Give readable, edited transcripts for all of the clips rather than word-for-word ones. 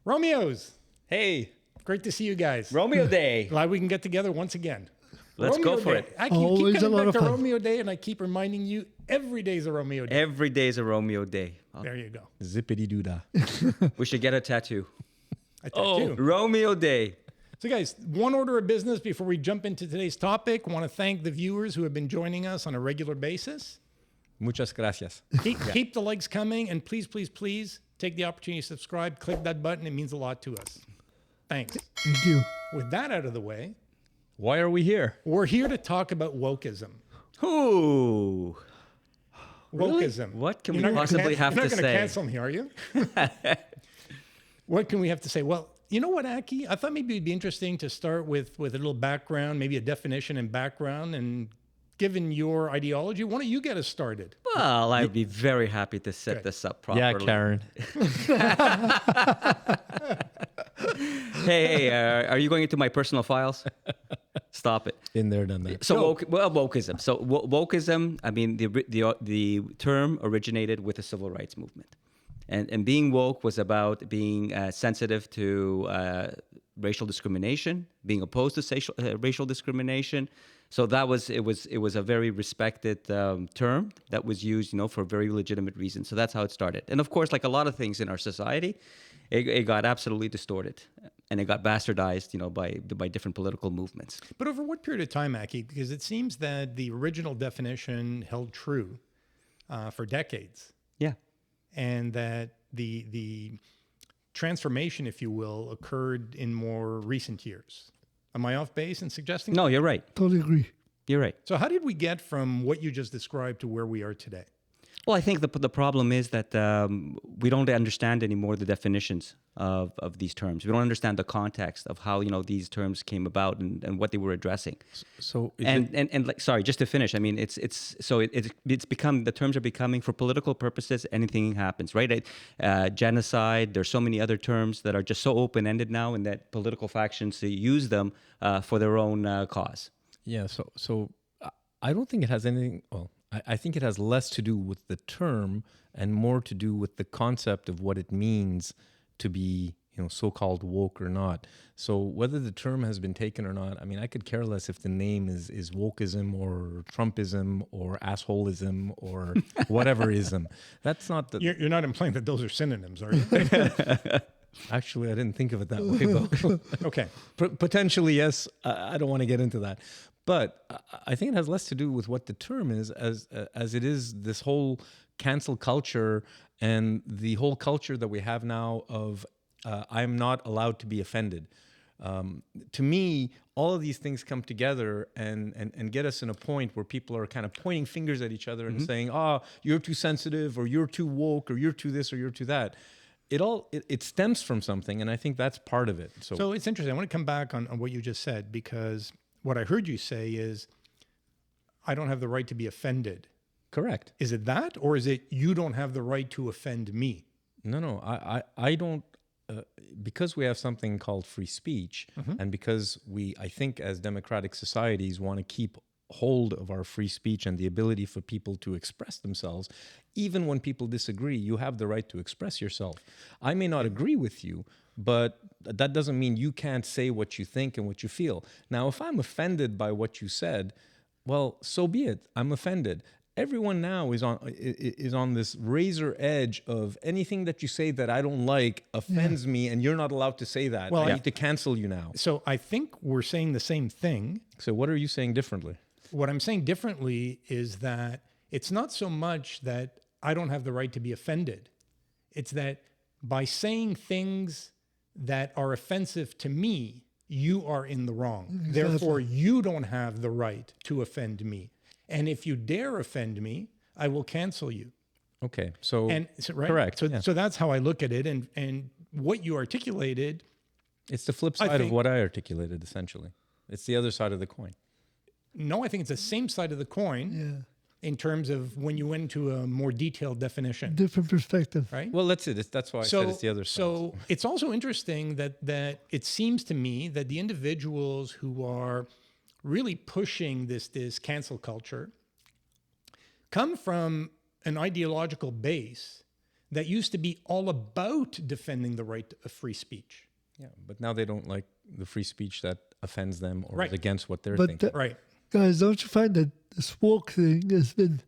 ROMEOs, Hey, great to see you guys. Romeo Day. Glad we can get together once again. Let's Romeo go for Day. it. I keep Always a coming lot back of to fun. Romeo Day, and I keep reminding you every day is a Romeo Day. Every day is a Romeo Day. There you go. Zippity doo dah. We should get a tattoo. I tattoo. Romeo Day. So, guys, one order of business before we jump into today's topic. I want to thank the viewers who have been joining us on a regular basis. Muchas gracias. Keep the likes coming, and please, please, please take the opportunity to subscribe. Click that button. It means a lot to us. Thanks. Thank you. With that out of the way, Why are we here? we're here to talk about wokeism. Ooh. Wokeism. What can You're we not gonna possibly have you're to not going to say? cancel me, are you? What can we have to say? Well, you know what, Aki? I thought maybe it'd be interesting to start with a little background, maybe a definition and background. And given your ideology, why don't you get us started? Well, I'd be very happy to set Good. this up properly. Yeah, Karen. Hey, are you going into my personal files? Stop it. In there, done that. So, wokeism. So, wokeism, I mean, the term originated with the civil rights movement. And being woke was about being sensitive to racial discrimination, being opposed to racial discrimination. So it was a very respected term that was used, for very legitimate reasons. So that's how it started. And of course, like a lot of things in our society, it got absolutely distorted, and it got bastardized, by different political movements. But over what period of time, Aki? Because it seems that the original definition held true for decades. Yeah. And that the transformation, if you will, occurred in more recent years. Am I off base in suggesting? No, you're right. Totally agree. You're right. So how did we get from what you just described to where we are today? Well, I think the problem is that we don't understand anymore the definitions of these terms. We don't understand the context of how these terms came about and what they were addressing. So, Sorry, just to finish. I mean, it's become, the terms are becoming, for political purposes, anything happens, right? Genocide. There's so many other terms that are just so open-ended now, and that political factions use them for their own cause. yeah, so I don't think it has anything. Well, I think it has less to do with the term and more to do with the concept of what it means to be, so-called woke or not. So whether the term has been taken or not, I mean, I could care less if the name is wokeism or Trumpism or assholeism or whatever ism. That's not the... You're not implying that those are synonyms, are you? Actually, I didn't think of it that way, but Okay. potentially, yes. I don't want to get into that. But I think it has less to do with what the term is as it is this whole cancel culture and the whole culture that we have now of I'm not allowed to be offended. To me, all of these things come together and get us in a point where people are kind of pointing fingers at each other and saying, you're too sensitive, or you're too woke, or you're too this, or you're too that. It stems from something, and I think that's part of it. So it's interesting. I want to come back on what you just said, because what I heard you say is, I don't have the right to be offended. Correct. Is it that, or is it you don't have the right to offend me? No, I don't. Because we have something called free speech, and because I think as democratic societies want to keep hold of our free speech and the ability for people to express themselves, even when people disagree, you have the right to express yourself. I may not agree with you, but that doesn't mean you can't say what you think and what you feel. Now, if I'm offended by what you said, well, so be it. I'm offended. Everyone now is on this razor edge of anything that you say that I don't like offends me, and you're not allowed to say that. Well, I need to cancel you now. So I think we're saying the same thing. So what are you saying differently? What I'm saying differently is that it's not so much that I don't have the right to be offended. It's that by saying things that are offensive to me, you are in the wrong. Exactly. Therefore, you don't have the right to offend me. And if you dare offend me, I will cancel you. Okay, so right? correct. So, yeah. so that's how I look at it. And what you articulated, It's the flip side of what I articulated, essentially. It's the other side of the coin. no, I think it's the same side of the coin in terms of when you went into a more detailed definition. Different perspective. Right? Well, that's it. That's why I said it's the other side. So it's also interesting that it seems to me that the individuals who are really pushing this cancel culture come from an ideological base that used to be all about defending the right of free speech. Yeah, but now they don't like the free speech that offends them or Right. is against what they're But thinking. Right. guys, don't you find that this woke thing has been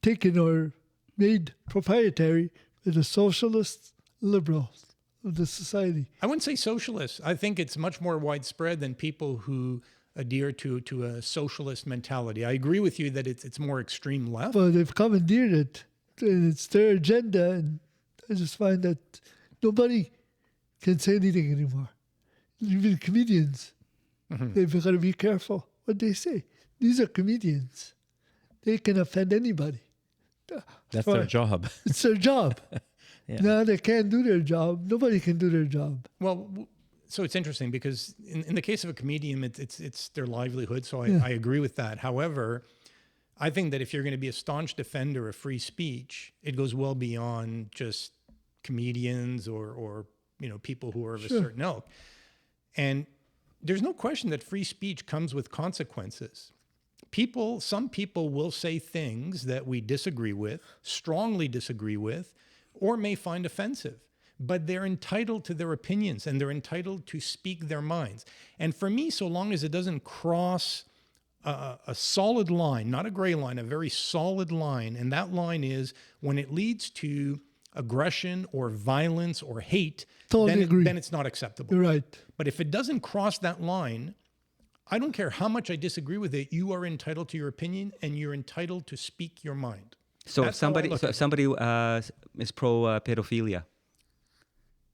taken or made proprietary by the socialist liberals of the society? I wouldn't say socialist. I think it's much more widespread than people who adhere to a socialist mentality. I agree with you that it's more extreme left. Well, they've commandeered it, and it's their agenda, and I just find that nobody can say anything anymore. Even comedians, they've got to be careful what they say. These are comedians. They can offend anybody. That's their job. It's their job. Yeah. Now they can't do their job. Nobody can do their job. Well, so it's interesting because in the case of a comedian, it's their livelihood. So I agree with that. However, I think that if you're going to be a staunch defender of free speech, it goes well beyond just comedians or people who are of a certain ilk. And there's no question that free speech comes with consequences. Some people will say things that we disagree with, strongly disagree with, or may find offensive. But they're entitled to their opinions and they're entitled to speak their minds. And for me, so long as it doesn't cross a solid line, not a gray line, a very solid line, and that line is when it leads to aggression or violence or hate, Totally agree. then it's not acceptable. You're right. But if it doesn't cross that line, I don't care how much I disagree with it, you are entitled to your opinion and you're entitled to speak your mind. So if That's how I somebody, look so at if somebody is pro pedophilia,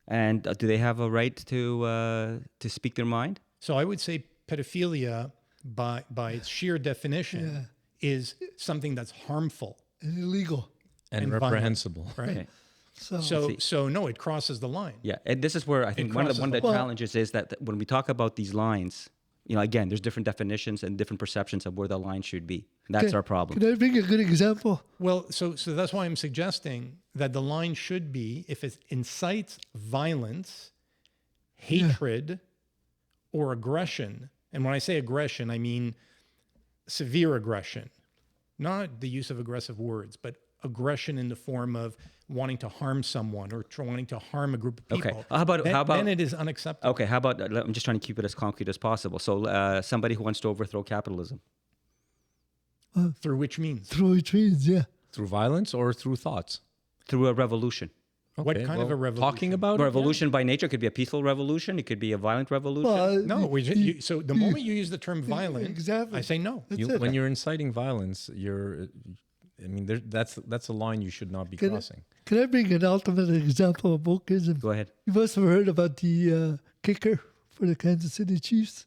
and do they have a right to speak their mind? So I would say pedophilia, by its sheer definition, is something that's harmful, And illegal. And violent, reprehensible. right? Okay. So no, it crosses the line. Yeah, and this is where I think one of crosses the the line. challenges is that when we talk about these lines, again, there's different definitions and different perceptions of where the line should be. That's our problem. Can I bring a good example? Well, so that's why I'm suggesting that the line should be if it incites violence, hatred, or aggression. And when I say aggression, I mean severe aggression, not the use of aggressive words, but aggression in the form of wanting to harm someone or wanting to harm a group of people. Okay. How about then it is unacceptable. Okay, how about I'm just trying to keep it as concrete as possible. So somebody who wants to overthrow capitalism. Through which means? Through which means, Through violence or through thoughts? Through a revolution. What kind of a revolution? Talking about Revolution by nature could be a peaceful revolution. It could be a violent revolution. well, No, so the moment you use the term violent, exactly. I say no. That's You, it. when you're inciting violence, that's a line you should not be crossing. Can I bring an ultimate example of wokeism? Go ahead. You must have heard about the kicker for the Kansas City Chiefs,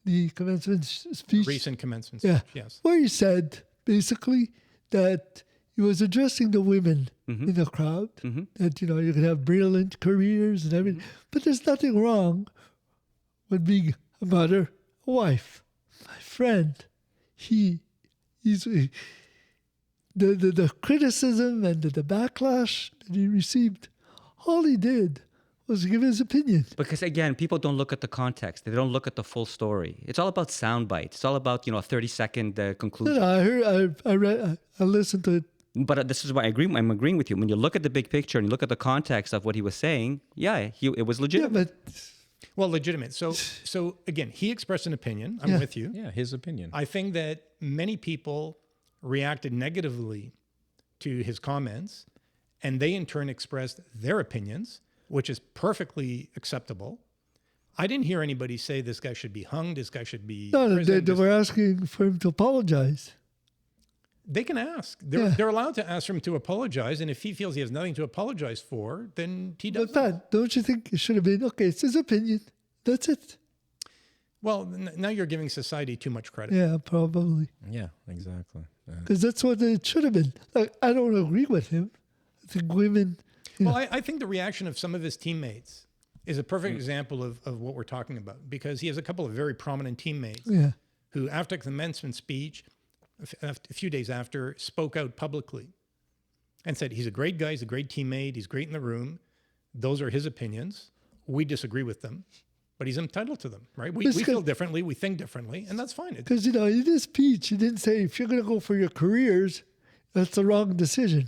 the commencement speech. Recent commencement Yeah. speech, yes. Where he said basically that he was addressing the women Mm-hmm. in the crowd, that, you can have brilliant careers and everything, but there's nothing wrong with being a mother, a wife, my friend. He's the criticism and the backlash that he received, all he did was give his opinion. Because again, people don't look at the context. They don't look at the full story. It's all about sound bites. It's all about a 30-second conclusion. I listened to it. But this is why I'm agreeing with you. When you look at the big picture and you look at the context of what he was saying, it was Yeah, legitimate. but Well, legitimate. So again, he expressed an opinion. I'm with you. Yeah, his opinion. I think that many people reacted negatively to his comments, and they in turn expressed their opinions, which is perfectly acceptable. I didn't hear anybody say this guy should be hung, this guy should be no, imprisoned, they were asking for him to apologize. They can ask. They're allowed to ask him to apologize, and if he feels he has nothing to apologize for, then he does. But Pat, don't you think it should have been, okay, it's his opinion. That's it. Well, now you're giving society too much credit. Yeah, probably. Yeah, exactly. Because that's what it should have been. Like, I don't agree with him. I think women... Well, I think the reaction of some of his teammates is a perfect example of what we're talking about, because he has a couple of very prominent teammates who, after the commencement speech, a few days after, spoke out publicly and said, he's a great guy, he's a great teammate, he's great in the room. Those are his opinions. We disagree with them, but he's entitled to them, right? We feel differently, we think differently, and that's fine. Because, in his speech, he didn't say, if you're going to go for your careers, that's the wrong decision.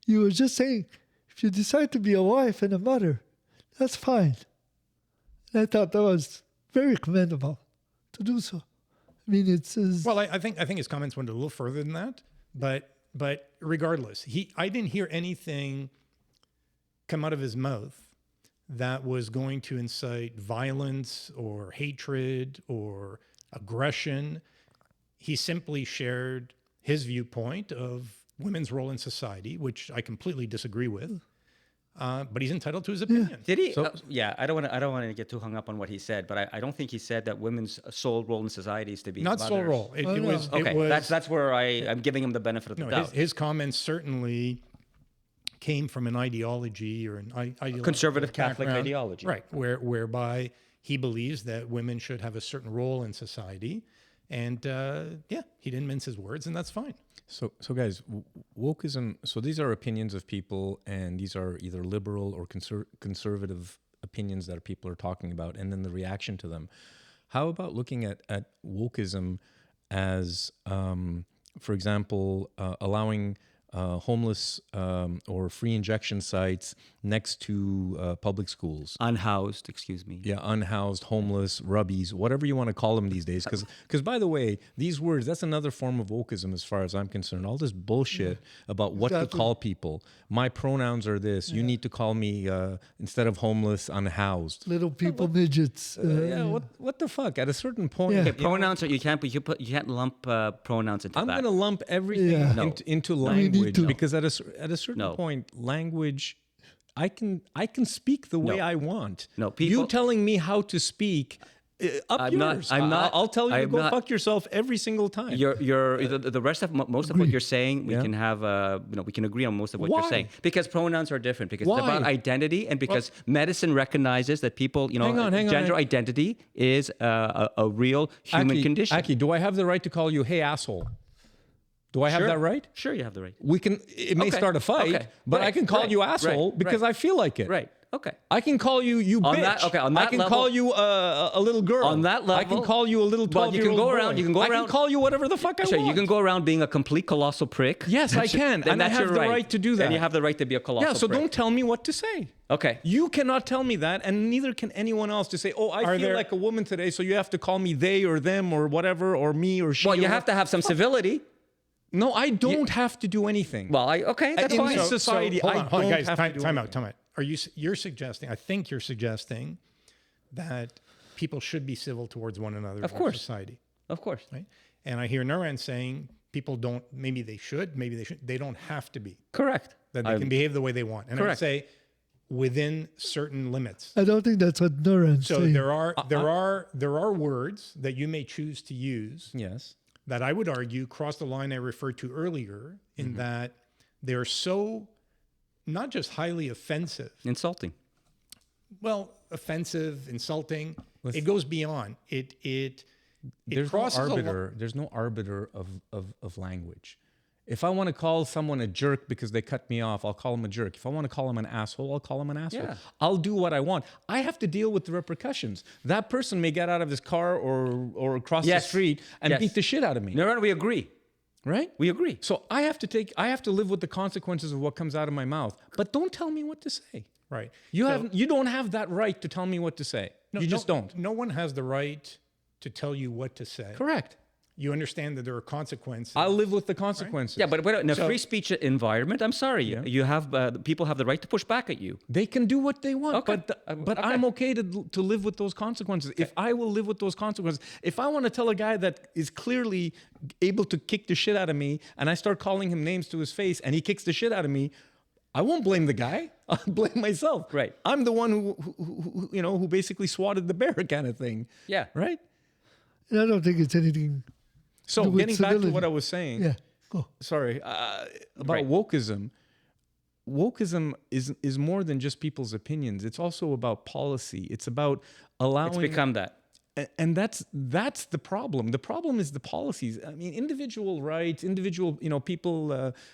You were just saying, if you decide to be a wife and a mother, that's fine. And I thought that was very commendable to do so. I mean, it's Well, I think his comments went a little further than that, but regardless, I didn't hear anything come out of his mouth that was going to incite violence or hatred or aggression. He simply shared his viewpoint of women's role in society, which I completely disagree with. But he's entitled to his opinion. Did he? I don't want to get too hung up on what he said, but I don't think he said that women's sole role in society is to be Not mothers. sole role. It was Okay, It was, that's where I'm giving him the benefit of the doubt. his comments certainly came from an ideology or an Conservative Catholic background, ideology. right? Whereby he believes that women should have a certain role in society, and he didn't mince his words, and that's fine. So guys, wokeism. So these are opinions of people, and these are either liberal or conservative opinions that people are talking about, and then the reaction to them. How about looking at wokeism as, for example, allowing homeless or free injection sites next to public schools? Unhoused, excuse me. Yeah, unhoused, homeless, rubbies, whatever you want to call them these days. Because by the way, these words, that's another form of wokeism as far as I'm concerned. All this bullshit about what to call people. My pronouns are this. You need to call me, instead of homeless, unhoused. little people, midgets. What the fuck? At a certain point... Yeah. Okay, pronouns are you can't lump pronouns into I'm that. going to lump everything Yeah. into need language to. because at a certain point, language, I can speak the way I want. No, you people- telling me how to speak, up yours. I'll tell you to go fuck yourself every single time. The rest of most of what you're saying, we can have we can agree on most of what you're Why? saying because pronouns are different because Why? it's about identity and because medicine recognizes that people Hang on, gender identity is a real human condition. Aki, do I have the right to call you hey asshole? Do I have that right? Sure, you have the right. It may start a fight, but I can call you asshole because I feel like it. Right. Okay. I can call you bitch. On that I can level- call you a little girl. On that I can level- call you a little 12-year-old Well, you can go around- boy. you can go I around- can call you whatever the fuck I So want. you can go around being a complete colossal prick. Yes, I can. Then And I that's have your the right to do that. And you have the right to be a colossal Yeah, so prick. don't tell me what to say. Okay. You cannot tell me that, and neither can anyone else to say, oh, I feel there- like a woman today, so you have to call me they or them or whatever, or me or she. Well, you or have to have some civility. No, I don't have to do anything. Well, that's in fine. this society, hold I on, hold on, don't guys, have to do time anything. out. You're suggesting? I think you're suggesting that people should be civil towards one another Of in course. society, Of course. right? And I hear Naran saying people don't. Maybe they should. Maybe they should. They don't have to be. Correct. That they can behave the way they want. And I would Correct. say within certain limits. I don't think that's what Nuran's So saying. there are words that you may choose to use Yes. that I would argue cross the line I referred to earlier in that they're so not just highly offensive, Insulting. well, offensive, insulting. It goes beyond. It There's crosses a no arbiter of language. If I want to call someone a jerk because they cut me off, I'll call him a jerk. If I want to call him an asshole, I'll call him an asshole. Yeah. I'll do what I want. I have to deal with the repercussions. That person may get out of his car or across the Yes. street and Yes. beat the shit out of me. No, we agree. Right? We agree. So I have to live with the consequences of what comes out of my mouth. But don't tell me what to say. right. You don't have that right to tell me what to say. You just don't. No one has the right to tell you what to say. Correct. You understand that there are consequences. I'll live with the consequences. Yeah, but in a free speech environment, I'm sorry, you have people have the right to push back at you. They can do what they want, Okay. but I'm okay to live with those consequences. If I will live with those consequences, if I want to tell a guy that is clearly able to kick the shit out of me, and I start calling him names to his face, and he kicks the shit out of me, I won't blame the guy. I'll blame myself. Right. I'm the one who basically swatted the bear kind of thing. Yeah. Right. And I don't think it's anything. So Do with getting back to civility. what I was saying. Yeah. Go. Sorry, about wokeism. Wokeism is more than just people's opinions. It's also about policy. It's about allowing. It's become that. And that's the problem. The problem is the policies. I mean, individual rights, people.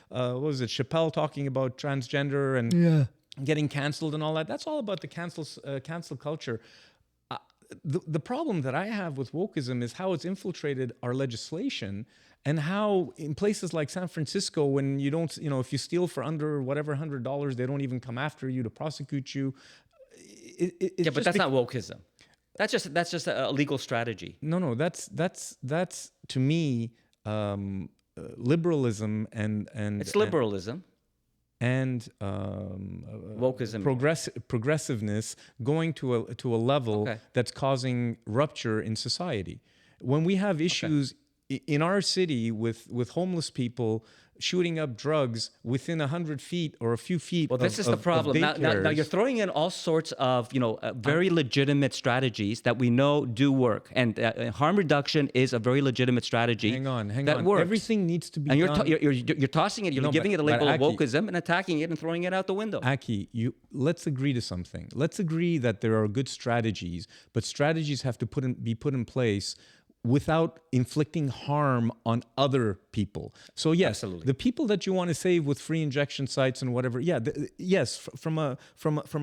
What was it? Chappelle talking about transgender and Yeah. getting canceled and all that. That's all about the cancel culture. The problem that I have with wokeism is how it's infiltrated our legislation and how in places like San Francisco, when you don't, if you steal for under whatever $100, they don't even come after you to prosecute you. Yeah, but that's not wokeism. That's just a legal strategy. No, that's to me liberalism and It's liberalism. and Wokeism. progressiveness going to a level that's causing rupture in society. When we have issues in our city with homeless people shooting up drugs within 100 feet or a few feet. Well, this is the problem. Now you're throwing in all sorts of very legitimate strategies that we know do work, and harm reduction is a very legitimate strategy. Hang on. That works. Everything needs to be and done. You're tossing it. You're giving it a label of Aki, wokeism and attacking it and throwing it out the window. Aki, let's agree to something. Let's agree that there are good strategies, but strategies have to be put in place without inflicting harm on other people. So yes, Absolutely. The people that you want to save with free injection sites and whatever, yes, from a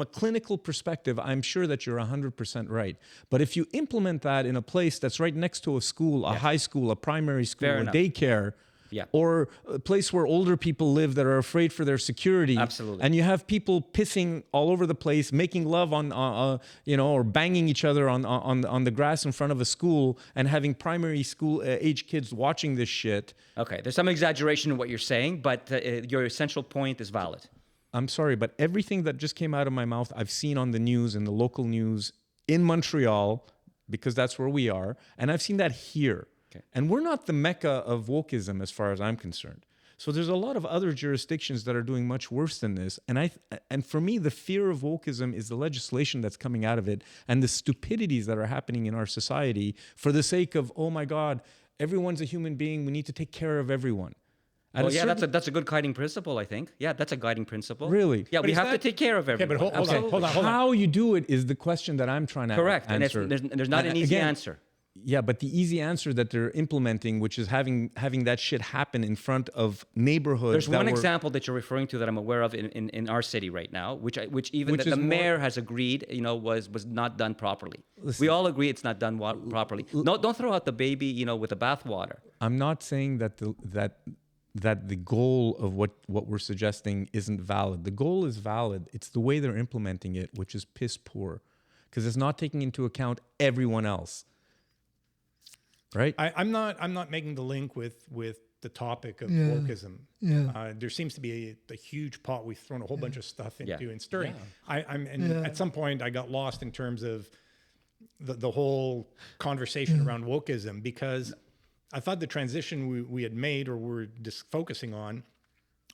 clinical perspective, I'm sure that you're 100% right. But if you implement that in a place that's right next to a school, a high school, a primary school, Fair a enough. daycare, or a place where older people live that are afraid for their security. Absolutely. And you have people pissing all over the place, making love on or banging each other on the grass in front of a school, and having primary school age kids watching this shit. Okay, there's some exaggeration in what you're saying, but your essential point is valid. I'm sorry, but everything that just came out of my mouth, I've seen on the news, in the local news in Montreal, because that's where we are, and I've seen that here. Okay. And we're not the mecca of wokeism as far as I'm concerned. So there's a lot of other jurisdictions that are doing much worse than this. And for me, the fear of wokeism is the legislation that's coming out of it and the stupidities that are happening in our society for the sake of, oh my God, everyone's a human being. We need to take care of everyone. Well, that's a good guiding principle, I think. Yeah, that's a guiding principle. Really? Yeah, we have to take care of everyone. Yeah, but hold on. How you do it is the question that I'm trying to answer. And there's not an easy answer. Yeah, but the easy answer that they're implementing, which is having that shit happen in front of neighborhoods. There's one example that you're referring to that I'm aware of in our city right now, which even the mayor has agreed, was not done properly. Listen, we all agree it's not done properly. No, don't throw out the baby, with the bathwater. I'm not saying that the goal of what we're suggesting isn't valid. The goal is valid. It's the way they're implementing it, which is piss poor, because it's not taking into account everyone else. Right. I'm not making the link with the topic of wokeism. Yeah. There seems to be a huge pot we've thrown a whole bunch of stuff into and stirring. Yeah. At some point I got lost in terms of the whole conversation around wokeism, because I thought the transition we had made, or we're just focusing on,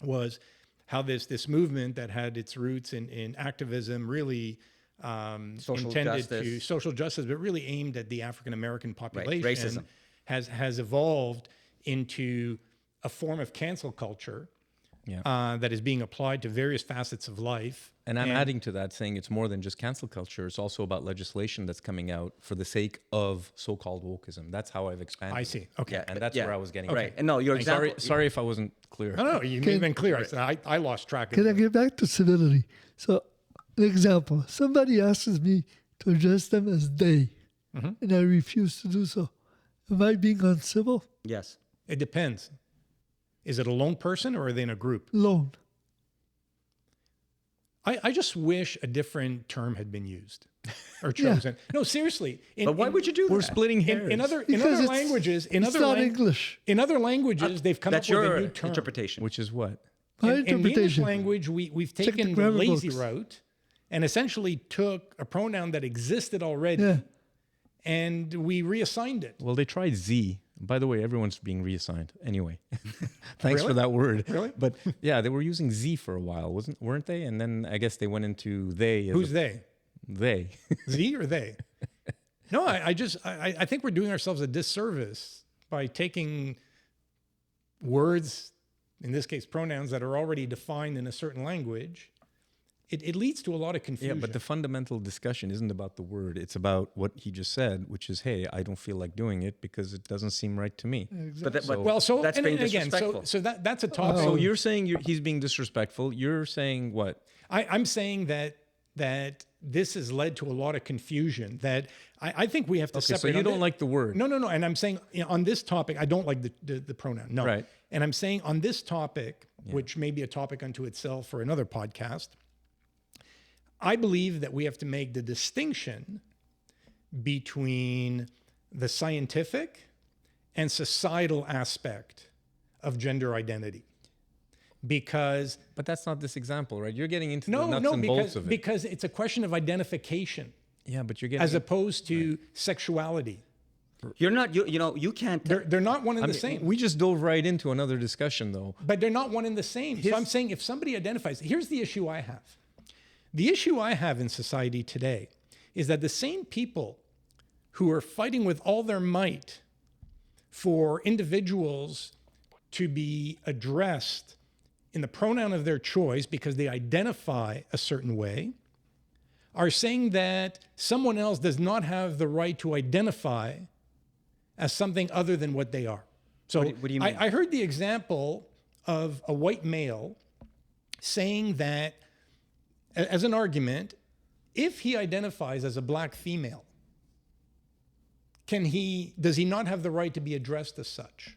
was how this movement that had its roots in activism really intended to social justice, but really aimed at the African American population, right. Racism has evolved into a form of cancel culture that is being applied to various facets of life. And I'm adding to that, saying it's more than just cancel culture. It's also about legislation that's coming out for the sake of so-called wokeism. That's how I've expanded. I see. Okay. And that's where I was getting. Right. And no, your example. Sorry if I wasn't clear. No, you've been clear. I lost track. Can I get back to civility? So, an example, somebody asks me to address them as they, and I refuse to do so. Am I being uncivil? Yes. It depends. Is it a lone person or are they in a group? Lone. I just wish a different term had been used or chosen. No, seriously. But why would you do that? We're splitting hairs. In other Languages, English. In other languages, they've come up with a new term. Interpretation. Which is what? My In the English interpretation. language, we've taken the lazy route and essentially took a pronoun that existed already and we reassigned it. Well, they tried Z. By the way, everyone's being reassigned. Anyway, thanks for Really? that word. Really? But yeah, they were using Z for a while, weren't they? And then I guess they went into they. Who's they? They. Z or they? No, I think we're doing ourselves a disservice by taking words, in this case pronouns, that are already defined in a certain language. It leads to a lot of confusion. Yeah, but the fundamental discussion isn't about the word. It's about what he just said, which is, hey, I don't feel like doing it because it doesn't seem right to me. Exactly. But that's being disrespectful. So that's a topic. So you're saying he's being disrespectful. You're saying what? I'm saying that this has led to a lot of confusion that I think we have to Okay, separate. so you don't like the word. No. And I'm saying on this topic, I don't like the pronoun. No. Right. And I'm saying on this topic, which may be a topic unto itself for another podcast, I believe that we have to make the distinction between the scientific and societal aspect of gender identity. Because But that's not this example, right? You're getting into the no, nuts no, and bolts of it. because it's a question of identification Yeah, but you're getting as opposed to sexuality. You're not, you can't. They're not one and the same. We just dove right into another discussion, though. But they're not one and the same. So I'm saying if somebody identifies, here's the issue I have. The issue I have in society today is that the same people who are fighting with all their might for individuals to be addressed in the pronoun of their choice because they identify a certain way are saying that someone else does not have the right to identify as something other than what they are. So What do you mean? I heard the example of a white male saying that, as an argument, if he identifies as a black female, does he not have the right to be addressed as such?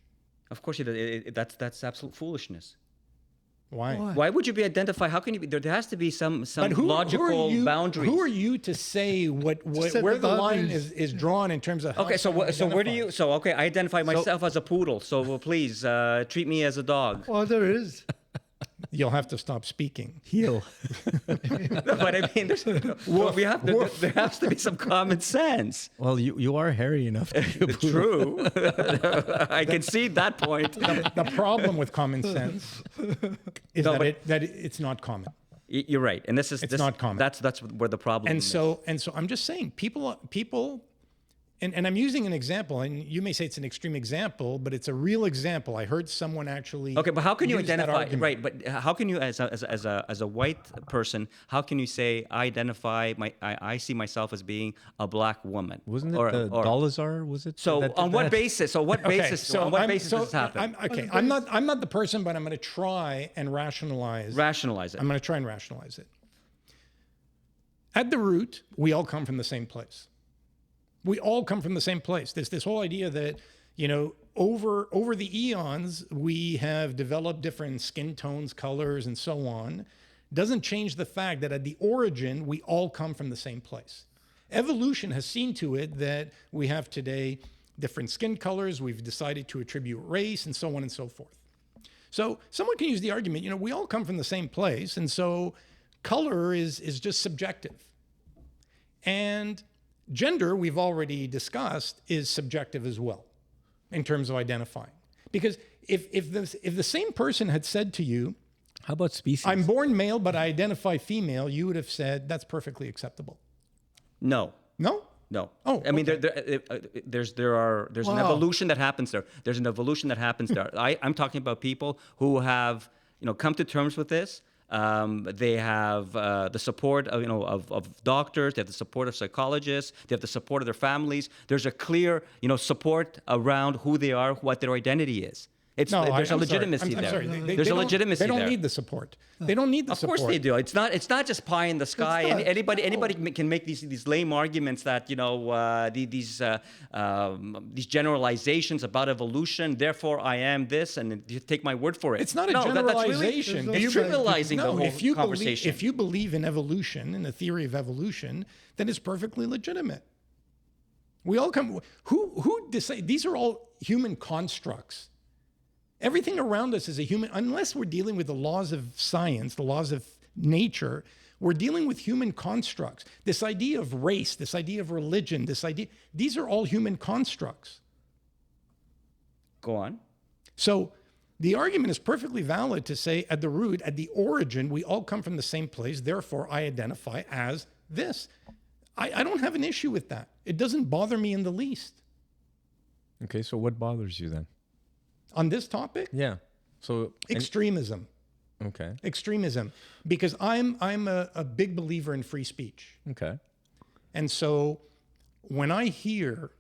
Of course, that's absolute foolishness. Why? Why would you be identified? How can you be? There has to be some But logical boundaries. Who are you to say set where the the line boundaries. is drawn in terms of how Okay, so where someone do you? identifies? So okay, I identify myself as a poodle. So please treat me as a dog. Oh, there is. You'll have to stop speaking. Heel. No, but I mean, there has to be some common sense. Well, you are hairy enough to be a poodle. True, I concede that point. The problem with common sense is No, that it's not common. You're right, and this is not common. That's where the problem And is. so I'm just saying people and I'm using an example, and you may say it's an extreme example, but it's a real example. I heard someone actually Okay, but how can you use that identify? argument. Right, but how can you, as a white person, how can you say I see myself as being a black woman? Wasn't it Dolazar? Was it? So that did on what that? basis? So what basis? so on what I'm- basis so does this happen? I'm not the person, but I'm going to try and rationalize. Rationalize it. I'm going to try and rationalize it. At the root, we all come from the same place. We all come from the same place. There's this whole idea that, over the eons, we have developed different skin tones, colors, and so on. Doesn't change the fact that at the origin, we all come from the same place. Evolution has seen to it that we have today different skin colors. We've decided to attribute race and so on and so forth. So someone can use the argument, we all come from the same place. And so color is just subjective. And gender, we've already discussed, is subjective as well in terms of identifying. Because if the same person had said to you, How about species? I'm born male, but I identify female, you would have said that's perfectly acceptable. No. No? No. Oh, I mean, okay. there's an Wow. evolution that happens there. There's an evolution that happens there. I'm talking about people who have, come to terms with this. They have the support of doctors. They have the support of psychologists. They have the support of their families. There's a clear, support around who they are, what their identity is. There's a legitimacy there. I'm sorry. There's a legitimacy They don't there. need the support. They don't need the Of support. course they do. It's not just pie in the sky. not. Anybody can make these lame arguments that these generalizations about evolution. Therefore, I am this, and you take my word for it. It's not a That's really, generalization. There's you're no- trivializing the whole conversation. If you believe in evolution, in the theory of evolution, then it's perfectly legitimate. We all come. Who decide? These are all human constructs. Everything around us is a human, unless we're dealing with the laws of science, the laws of nature, we're dealing with human constructs. This idea of race, this idea of religion, these are all human constructs. Go on. So the argument is perfectly valid to say at the root, at the origin, we all come from the same place. Therefore, I identify as this. I don't have an issue with that. It doesn't bother me in the least. Okay, so what bothers you then? On this topic, Yeah. So extremism. okay. Extremism. Because I'm a big believer in free speech. Okay. And so when I hear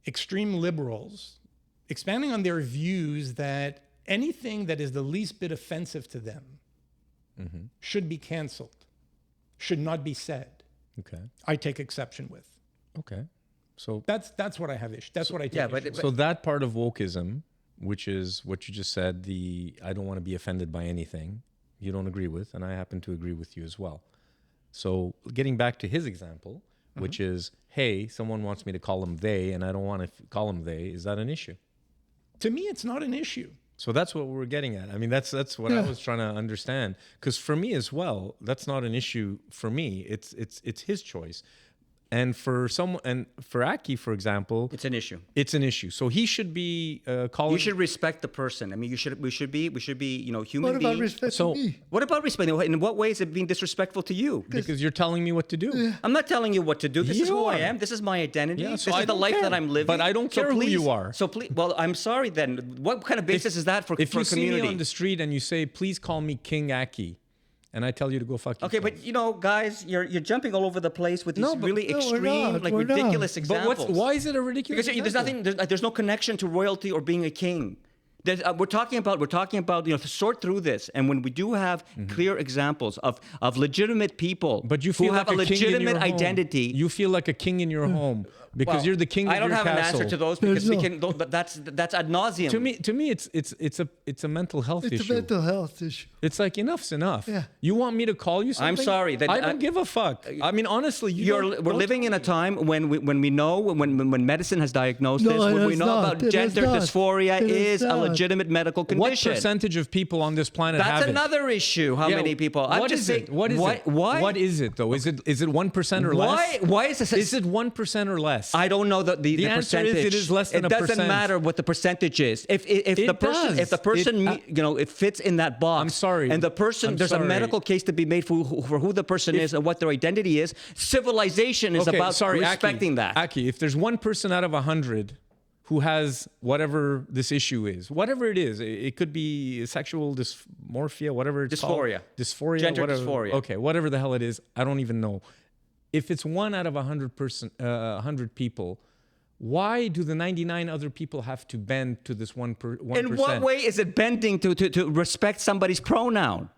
extreme liberals expanding on their views that anything that is the least bit offensive to them should be canceled, should not be said, Okay. I take exception with. Okay. So That's what I have issue. That's what I take yeah, issue but- with. so that part of wokeism, which is what you just said, the I don't want to be offended by anything, you don't agree with, and I happen to agree with you as well. So getting back to his example, which is, hey, someone wants me to call them they, and I don't want to call them they, is that an issue? To me, it's not an issue. So that's what we're getting at. I mean, that's what I was trying to understand. Because for me as well, that's not an issue for me. It's his choice. And for Aki, for example, It's an issue. it's an issue. So he should be calling. You should respect the person. I mean, we should be, human What about beings. respect So- to me? What about respect? In what way is it being disrespectful to you? because you're telling me what to do. I'm not telling you what to do. This is You who I are. am. This is my identity. Yeah, this so is I the don't life care. that I'm living. But I don't care who you are. So please, well, I'm sorry then. What kind of basis is that for If for you a see community? me on the street and you say, "Please call me King Aki," and I tell you to go fuck yourself. Okay, but guys, you're jumping all over the place with these No, but- really No, we're extreme, not. like We're not. ridiculous But examples. why is it a ridiculous? Because there's no connection to royalty or being a king. We're talking about to sort through this, and when we do have clear examples of legitimate people, But you feel who like have a king in your legitimate home. identity. You feel like a king in your home because Well, you're the king of I don't your have castle. an answer to those because There's we no- can. But that's ad nauseum. To me, it's a mental health It's issue. a mental health issue. It's like enough's enough. Yeah. You want me to call you something? I'm sorry, I don't give a fuck. I mean, honestly, we're We're living in a time when we know when medicine has diagnosed No, this, it when we has know not. about It has gender not. dysphoria It has is a not. legitimate medical What condition. percentage of people on this planet have That's it? another issue. How Yeah, many people? I'm what just is saying. it? What is it? Why? What is it though? Is it 1% or less? Why is this? Is it 1% or less? I don't know the answer is percentage. it is less than it a doesn't percent. matter what the percentage is. If It the person does. it fits in that box. I'm sorry. And the person I'm there's sorry. a medical case to be made for who the person is and what their identity is. Civilization is about respecting that. Aki, if there's one person out of 100 who has whatever this issue is, whatever it is, it could be sexual dysmorphia, whatever it's Dysphoria. called. Dysphoria. Gender whatever. dysphoria. Okay, whatever the hell it is, I don't even know. If it's one out of 100 people, why do the 99 other people have to bend to this 1%? In what way is it bending to respect somebody's pronoun?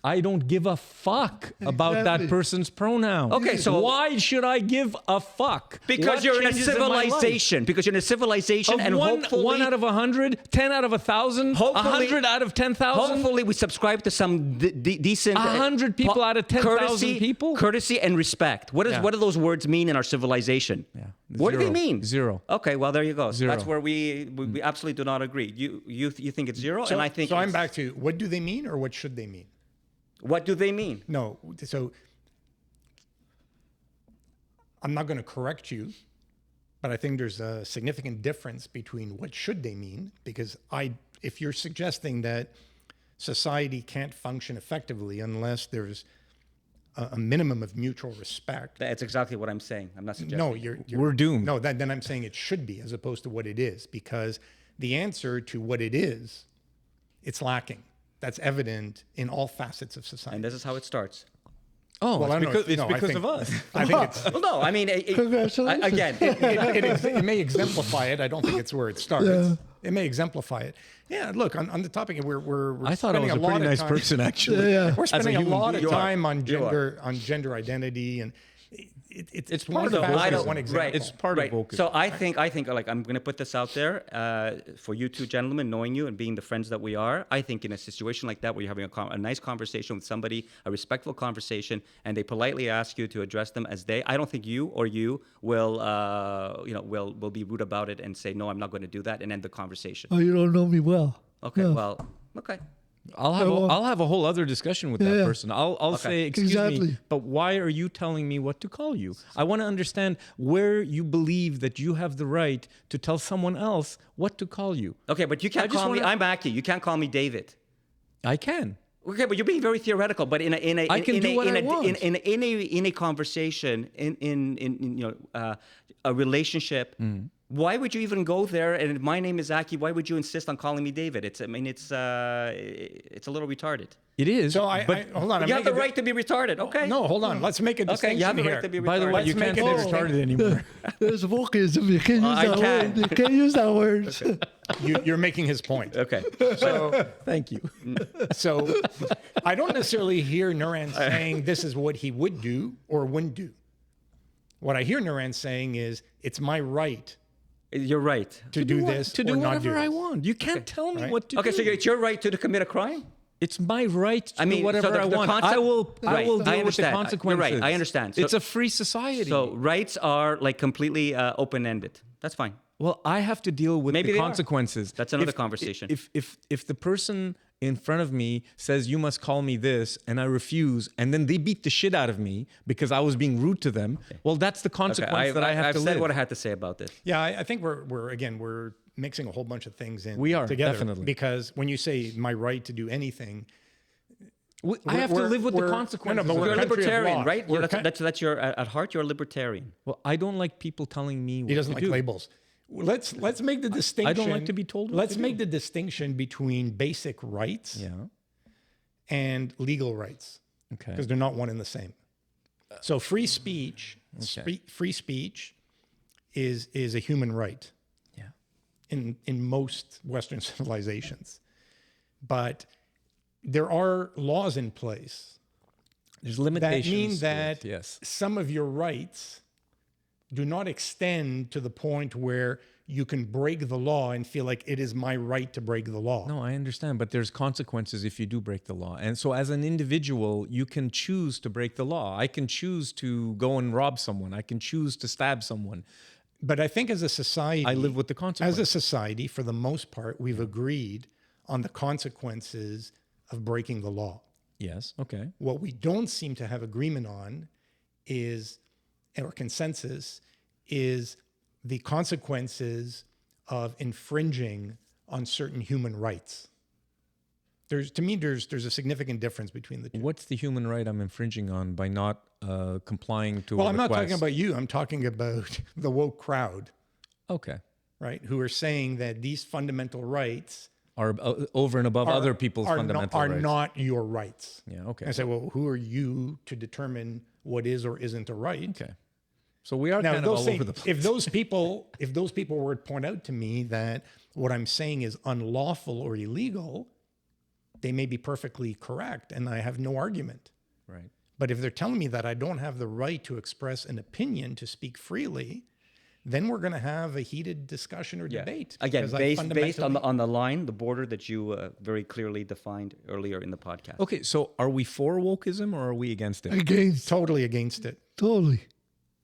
I don't give a fuck about that Exactly. person's pronoun. Okay, so- why should I give a fuck? Because What you're in a changes my life? civilization. Because you're in a civilization, Of and hopefully, one out of 100, 10 out of 1,000, Hopefully- 100 out of 10,000. hopefully we subscribe to some decent 100 people out of 10,000 courtesy, people? courtesy and respect. What Yeah. do those words mean in our civilization? Yeah. What do they Zero. mean? Zero. Okay, well there you go. So Zero. that's where we absolutely do not agree. You think it's zero, and I think so. I'm it's- back to what do they mean or what should they mean? What do they mean? No, so I'm not going to correct you, but I think there's a significant difference between what should they mean, because if you're suggesting that society can't function effectively unless there's a minimum of mutual respect. That's exactly what I'm saying. I'm not suggesting. No, We're doomed. No, then I'm saying it should be as opposed to what it is, because the answer to what it is, it's lacking. That's evident in all facets of society. And this is how it starts. Oh, Well, I it's don't because, know. it's No, I because think- of us. I think it's, Well, no, I mean, Congratulations. again, it may exemplify it. I don't think it's where it starts. Yeah. It may exemplify it. Yeah, look, on the topic, we're I thought I was spending a lot pretty of nice time- person, actually. Yeah, yeah. We're As a spending a human lot being. of You are. time on You are. gender identity, and it's part one of facet, wokeism. one example. Right. It's part right. of wokeism. So I think like I'm going to put this out there for you two gentlemen, knowing you and being the friends that we are. I think in a situation like that where you're having a nice conversation with somebody, a respectful conversation, and they politely ask you to address them as they, I don't think you will will be rude about it and say no, I'm not going to do that and end the conversation. Oh, you don't know me well. Okay. No. Well. Okay. I'll have a whole other discussion with that Yeah. person. I'll say, excuse me, Exactly. but why are you telling me what to call you? I want to understand where you believe that you have the right to tell someone else what to call you. Okay, but you I can't just call me. wanna- I'm Aki. You can't call me David. I can. Okay, but you're being very theoretical. But in a conversation, in a relationship, Why would you even go there? And my name is Aki. Why would you insist on calling me David? It's a little retarded. It is. So hold on. You have the right to be retarded. Okay. No, hold on. Let's make a distinction Okay, you have the here. right to be retarded. By the way, you Let's can't make say it retarded anymore. There's wokeism. You can't use I that can. word. You can't use that word. You're making his point. Okay. So, Thank you. so I don't necessarily hear Nuran saying this is what he would do or wouldn't do. What I hear Nuran saying is it's my right You're right. to do this to or do not whatever do I this. want. You can't tell me what to Okay, do. so it's your right to commit a crime? It's my right to do so whatever the I want. concept- I will Right, deal with the understand. consequences. You're right, I understand. So- It's a free society. So rights are like completely open-ended. That's fine. well, I have to deal with Maybe the they are. consequences. That's another conversation. If the person in front of me says you must call me this and I refuse, and then they beat the shit out of me because I was being rude to them, well, that's the consequence that I have I've to said live. what I had to say about this. Yeah, I think we're mixing a whole bunch of things in We are, together. definitely. Because when you say my right to do anything, I have to live with the we're- consequences. no, but of we're You're it. a country of libertarian, law. right? We're That's your at heart. You're a libertarian. Well, I don't like people telling me what he doesn't to like do. labels. Let's make the distinction. like to be told what Let's to make do. the distinction between basic rights Yeah. and legal rights Okay. because they're not one and the same. So free speech, free speech is a human right. Yeah. in most Western civilizations. But there are laws in place There's that limitations. mean to it, that yes. some of your rights do not extend to the point where you can break the law and feel like it is my right to break the law. No, I understand, but there's consequences if you do break the law. And so as an individual, you can choose to break the law. I can choose to go and rob someone. I can choose to stab someone. But I think as a society, I live with the as consequences. a society, for the most part, we've agreed on the consequences of breaking the law. Yes, okay. What we don't seem to have agreement on is, or consensus, is the consequences of infringing on certain human rights. To me, there's a significant difference between the two. What's the human right I'm infringing on by not complying to Well, a I'm not request? talking about you. I'm talking about the woke crowd, Okay. right? Who are saying that these fundamental rights Are over and above other people's fundamental are rights. not your rights. Yeah, okay. And I say, well, who are you to determine what is or isn't a right? Okay. So we are Now, kind of all over the place. if those people were to point out to me that what I'm saying is unlawful or illegal, they may be perfectly correct, and I have no argument. Right. But if they're telling me that I don't have the right to express an opinion, to speak freely, then we're going to have a heated discussion or debate. Again, because I based on fundamentally- the line, the border that you very clearly defined earlier in the podcast. Okay, so are we for wokeism or are we against it? Against. totally against it Totally.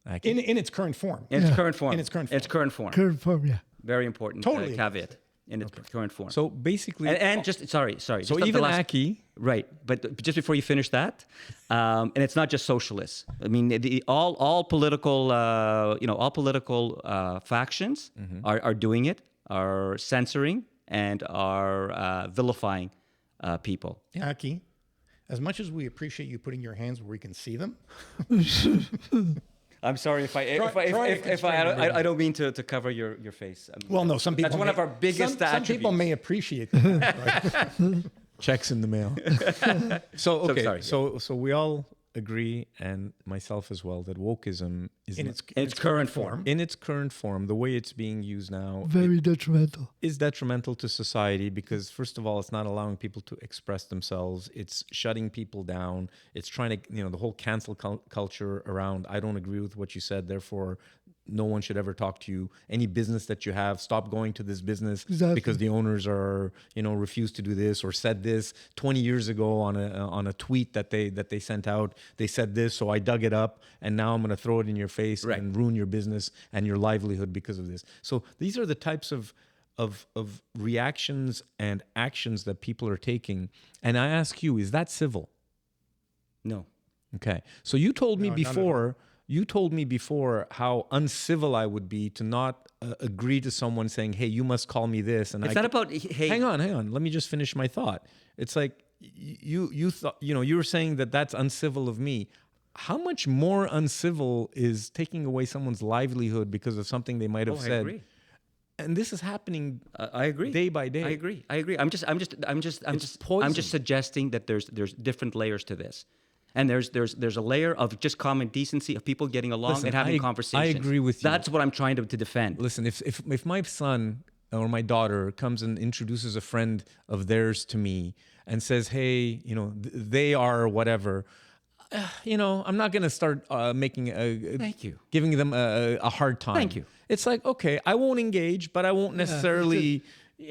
Aki? in its current form. In its Yeah. current form. In its current Its current form. Current form, yeah. Very important Totally caveat. In its current form. So basically, and just sorry. so just the even last- Aki, Right, but just before you finish that, and it's not just socialists. I mean, all political, all political factions are doing it, are censoring and are vilifying people. Aki, as much as we appreciate you putting your hands where we can see them, I'm sorry if I don't mean to cover your face. I mean, well, no, some people. That's one of our biggest some people attributes. may appreciate that. Right? checks in the mail. So okay, sorry, so we all agree, and myself as well, that wokeism is In not- its current form. in its current form, the way it's being used now, Very detrimental. is detrimental to society because, first of all, it's not allowing people to express themselves. It's shutting people down. It's trying to, the whole cancel culture around, I don't agree with what you said, therefore no one should ever talk to you. Any business that you have, stop going to this business Exactly. because the owners are, refused to do this or said this 20 years ago on a tweet that they sent out. They said this, so I dug it up, and now I'm going to throw it in your face Right. and ruin your business and your livelihood because of this. So these are the types of reactions and actions that people are taking. And I ask you, is that civil? No. Okay. So you told me No, none of before. You told me before how uncivil I would be to not agree to someone saying, "Hey, you must call me this." And It's not about hey. Hang on. Let me just finish my thought. It's like you thought, you were saying that that's uncivil of me. How much more uncivil is taking away someone's livelihood because of something they might have I said? agree. and this is happening I agree. day by day. I agree. I'm just suggesting that there's different layers to this, and there's a layer of just common decency of people getting along Listen, and having I conversations. agree with you. That's what I'm trying to defend. Listen, if my son or my daughter comes and introduces a friend of theirs to me and says, hey, they are whatever, I'm not going to start making Thank you. giving them a hard time. Thank you. It's like, okay, I won't engage, but I won't necessarily,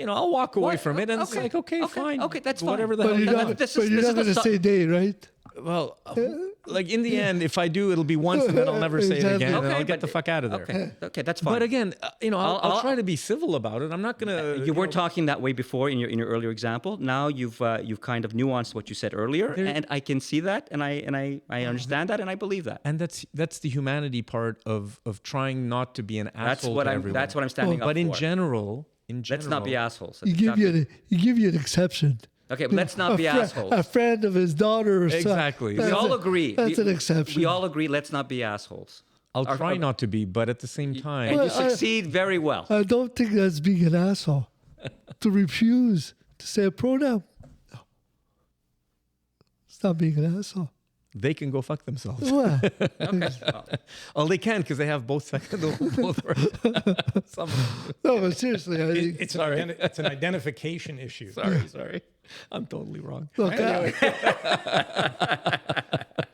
I'll walk away from it. And it's like, okay, fine. Okay, that's fine. Whatever the But hell. you're not, This but is- you're this not is going the to say they, right? Well, like in the end, if I do, it'll be once and then I'll never say it Exactly. again and Okay, I'll get but- the fuck out of there. Okay, that's fine. But again, I'll I'll- try to be civil about it. I'm not going to... You were talking that way before in your earlier example. Now you've kind of nuanced what you said earlier, and I can see that, and I understand that, and I believe that. And that's the humanity part of trying not to be an asshole to everyone. That's what I'm standing up But for. in general, Let's not be assholes. You give you an exception. Okay, but let's not be assholes. A friend of his daughter or son. Exactly. We all agree. That's an exception. We all agree. Let's not be assholes. I'll try not to be, but at the same time, And Well, you succeed very well. I don't think that's being an asshole. To refuse to say a pronoun. No. It's not being an asshole. they can go fuck themselves. Well, Oh, they can because they have both. Some, no, but seriously, I think, It's an identification issue. sorry. I'm totally wrong.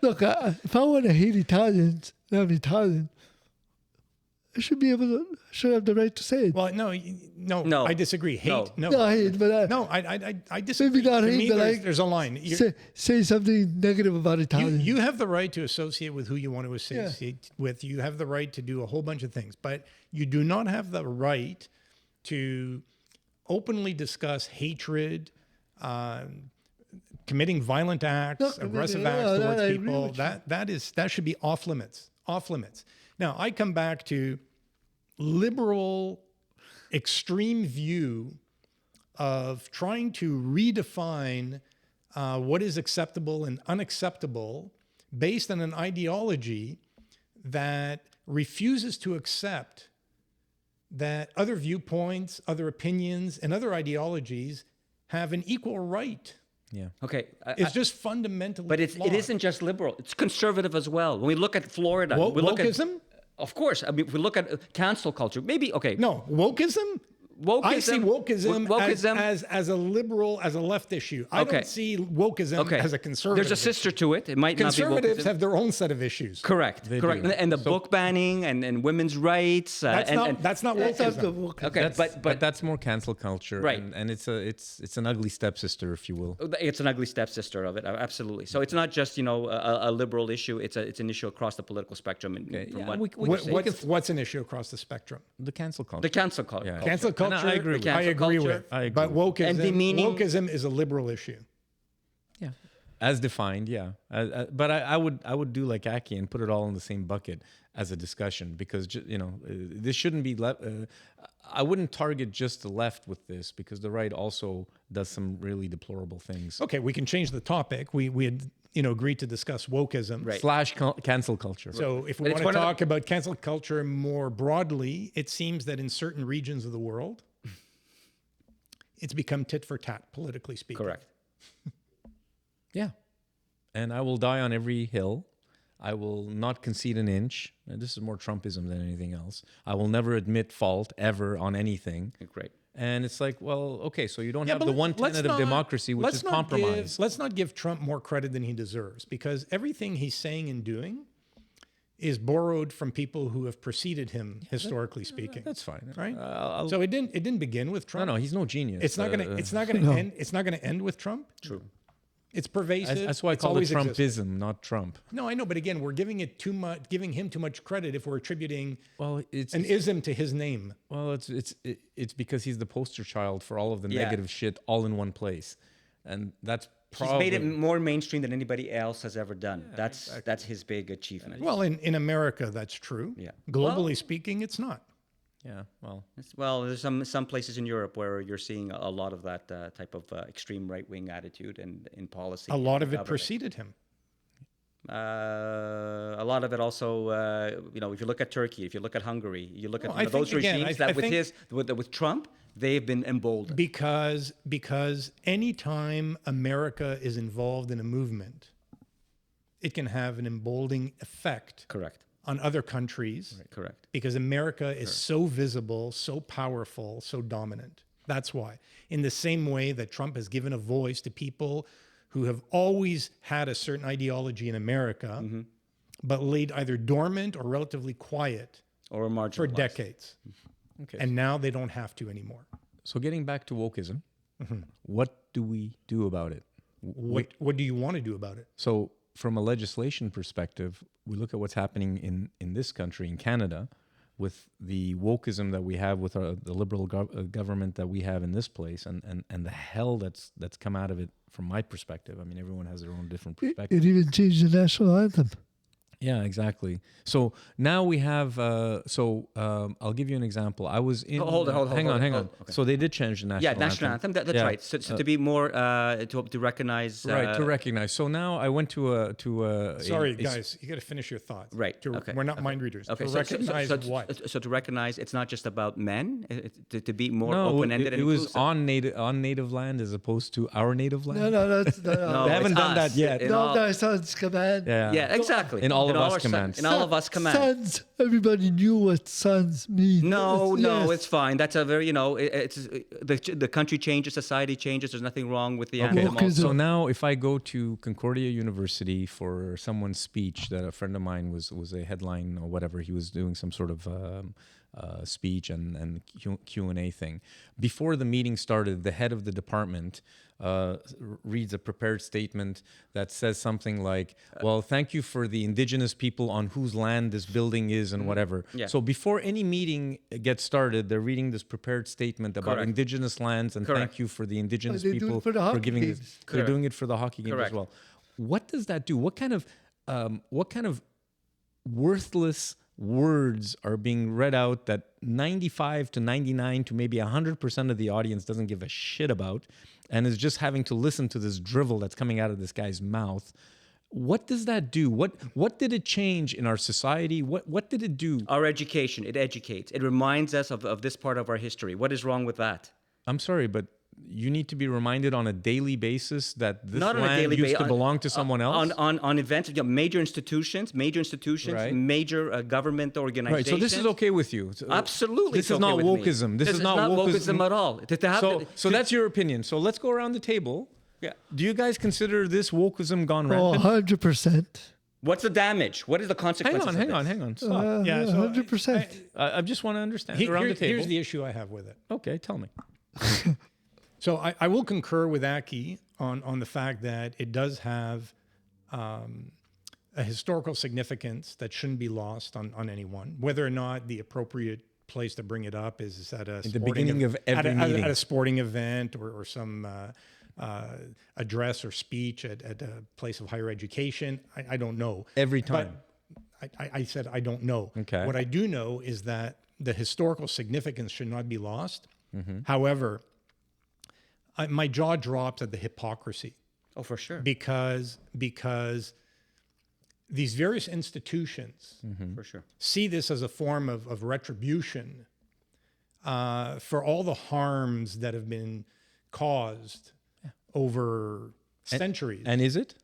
look, if I want to hate Italians, and I'm Italian, I should have the right to say it. Well, no, I disagree. Hate, no. No, I hate, but I disagree. maybe not To hate, me, but there's a line. say something negative about Italians. You have the right to associate with who you want to associate with. You have the right to do a whole bunch of things, but you do not have the right to openly discuss hatred, committing violent acts, aggressive acts towards I agree people. with you. That should be off limits. Off limits. Now, I come back to liberal, extreme view of trying to redefine what is acceptable and unacceptable based on an ideology that refuses to accept that other viewpoints, other opinions, and other ideologies have an equal right. Yeah. Okay. It's just fundamentally But it flawed. isn't just liberal. It's conservative as well. When we look at Florida, we look Wokeism? Of course. I mean, if we look at cancel culture, maybe, okay. No, wokeism? I see wokeism as a liberal, as a left issue. I don't see wokeism as a conservative. There's a sister to it. It might not be Conservatives wokeism. have their own set of issues. Correct. Correct. do. And the book banning and women's rights. That's not That's not wokeism. the woke. Okay, But that's more cancel culture, Right. And it's an ugly stepsister, if you will. It's an ugly stepsister of it, absolutely. So it's not just a liberal issue. It's an issue across the political spectrum. What's an issue across the spectrum? The cancel culture. the cancel culture. Yeah. Cancel culture. And I agree with I you. agree Cancel with. culture. I agree But with. wokeism, And demeaning- wokeism is a liberal issue. Yeah, as defined, yeah. But I would do like Aki and put it all in the same bucket as a discussion because this shouldn't be left. I wouldn't target just the left with this because the right also does some really deplorable things. Okay, we can change the topic. We had agreed to discuss wokeism. Right. Cancel culture. So if we But it's want to one of the- talk about cancel culture more broadly, it seems that in certain regions of the world, it's become tit for tat, politically speaking. Correct. Yeah. And I will die on every hill. I will not concede an inch. And this is more Trumpism than anything else. I will never admit fault ever on anything. Great. And it's like, well, okay, so you don't Yeah, have but the one let's tenet of not- democracy, which let's is not compromise. let's not give Trump more credit than he deserves because everything he's saying and doing is borrowed from people who have preceded him, historically speaking. That's fine. Right? I'll- So it didn't begin with Trump. no, he's no genius. It's not gonna end. It's not gonna end with Trump. True. It's pervasive. That's why I It's call it always existed. Trumpism, not Trump. No, I know, but again, we're giving him too much credit if we're attributing Well, it's an ism to his name. well, it's because he's the poster child for all of the Yeah. negative shit all in one place, and that's He's probably made it more mainstream than anybody else has ever done. That's his big achievement. Well, in America, that's true. Yeah. Globally speaking, it's not. yeah. Well, Well, there's some places in Europe where you're seeing a lot of that type of extreme right-wing attitude and in policy. A lot of it government. preceded him. A lot of it also, if you look at Turkey, if you look at Hungary, you look at I those think, again, regimes I that think- with Trump, they've been emboldened. Because anytime America is involved in a movement, it can have an emboldening effect Correct. on other countries. Correct. Because America is so visible, so powerful, so dominant. That's why. In the same way that Trump has given a voice to people who have always had a certain ideology in America, but laid either dormant or relatively quiet Or marginalized. for decades. Okay. And now they don't have to anymore. So getting back to wokeism, what do we do about it? What do you want to do about it? So from a legislation perspective, we look at what's happening in this country, in Canada, with the wokeism that we have with the liberal government that we have in this place, and the hell that's come out of it from my perspective. I mean, everyone has their own different perspective. It even changed the national anthem. Yeah, exactly. So now we have. I'll give you an example. I was in. Hold on. Hang on. Okay. So they did change the national anthem. Yeah, national anthem. That's Yeah. right. So to be more to recognize. Right, to recognize. So now I went to a. Sorry, guys, you got to finish your thoughts. Right, To- okay, We're not okay. mind readers. Okay. To So recognize what? So to recognize it's not just about men. To be more No, open-ended it and was inclusive. on native land as opposed to our native land. No, that's no. No, They haven't it's done that us. yet. In No, all- no, sons command. Yeah, exactly. In all of us our commands. In all of us commands. Sons. Everybody knew what sons mean. No, Yes. it's fine. That's a very, it's the country changes, society changes. There's nothing wrong with the Okay. anthem. Wokeism. also. So now, if I go to Concordia University for someone's speech that a friend of mine was a headline or whatever, he was doing some sort of speech and Q&A thing. Before the meeting started, the head of the department reads a prepared statement that says something like, well, thank you for the indigenous people on whose land this building is and whatever. Yeah. So before any meeting gets started, they're reading this prepared statement about Correct. indigenous lands and Correct. thank you for the indigenous They do it people for the hockey giving this. games. They're Correct. doing it for the hockey games Correct. as well. What does that do? What kind of worthless words are being read out that 95 to 99 to maybe 100% of the audience doesn't give a shit about and is just having to listen to this drivel that's coming out of this guy's mouth? What does that do? What did it change in our society? What did it do? Our education, it educates. It reminds us of this part of our history. What is wrong with that? I'm sorry, but you need to be reminded on a daily basis that this Not on a land daily used basis. to belong to someone else? On events, major institutions, Right. major government organizations. Right, so this is okay with you. So Absolutely. This it's is not okay with me. wokeism. This is not wokeism at all. So that's your opinion. So let's go around the table. Yeah. Do you guys consider this wokeism gone Oh, rampant? 100%. What's the damage? What is the consequences? Hang of this? on. Stop. Yeah, so 100%. I just want to understand. Around the table. Here's the issue I have with it. Okay, tell me. So I will concur with Aki on the fact that it does have a historical significance that shouldn't be lost on anyone, whether or not the appropriate place to bring it up is at a the beginning of every meeting. at a sporting event or some address or speech at a place of higher education. I don't know. Every time. But I said I don't know. Okay. What I do know is that the historical significance should not be lost. Mm-hmm. However, my jaw drops at the hypocrisy Oh, for sure. because these various institutions For sure. see this as a form of retribution for all the harms that have been caused over centuries. And is it?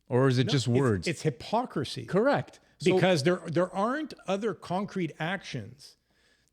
Or is it just words? It's hypocrisy. Correct. So- Because there aren't other concrete actions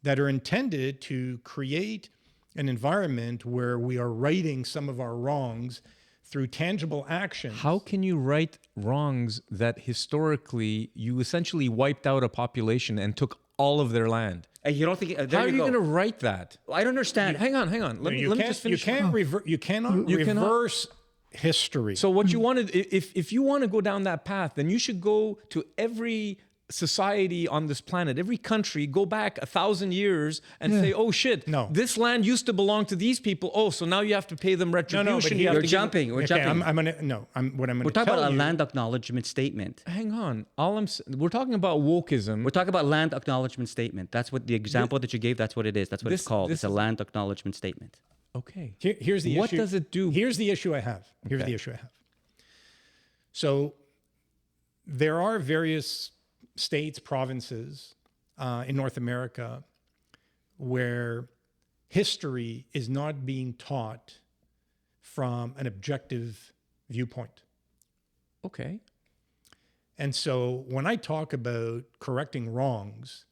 that are intended to create an environment where we are righting some of our wrongs through tangible actions. How can you right wrongs that historically you essentially wiped out a population and took all of their land? And you don't think? There How are you go. going to right that? I don't understand. Hang on. Let me just finish. You cannot reverse history. So what you wanted, if you want to go down that path, then you should go to every society on this planet, every country, go back 1,000 years and say, oh shit, No. this land used to belong to these people. Oh, so now you have to pay them retribution. You have You're to give- jumping. We're Okay, jumping. what I'm going We're to talking tell about a you. land acknowledgement statement. Hang on. We're talking about wokeism. We're talking about land acknowledgement statement. That's what the example that you gave. That's what it is. That's what it's called. It's a land acknowledgement statement. Okay. Here's the What issue. does it do? Here's the issue I have. Okay. So there are various states, provinces in North America where history is not being taught from an objective viewpoint. Okay. And so when I talk about correcting wrongs,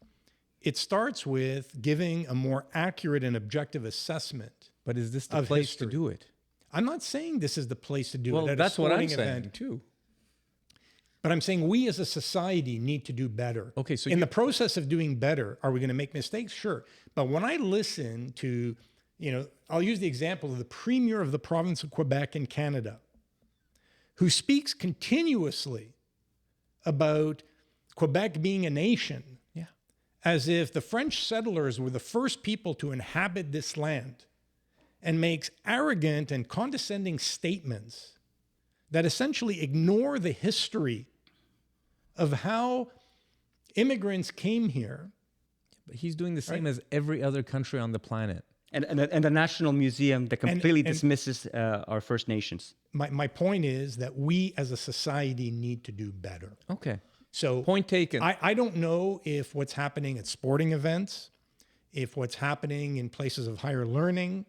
it starts with giving a more accurate and objective assessment. But is this the Of place history. to do it? I'm not saying this is the place to do Well, it at that's a what I'm sporting saying event, too. but I'm saying we as a society need to do better. Okay, so in you- the process of doing better, are we going to make mistakes? Sure. But when I listen to, I'll use the example of the premier of the province of Quebec in Canada, who speaks continuously about Quebec being a nation, Yeah. as if the French settlers were the first people to inhabit this land, and makes arrogant and condescending statements that essentially ignore the history of how immigrants came here. But he's doing the same as every other country on the planet. And the National Museum that completely dismisses our First Nations. My point is that we as a society need to do better. Okay. So Point taken. I don't know if what's happening at sporting events, if what's happening in places of higher learning,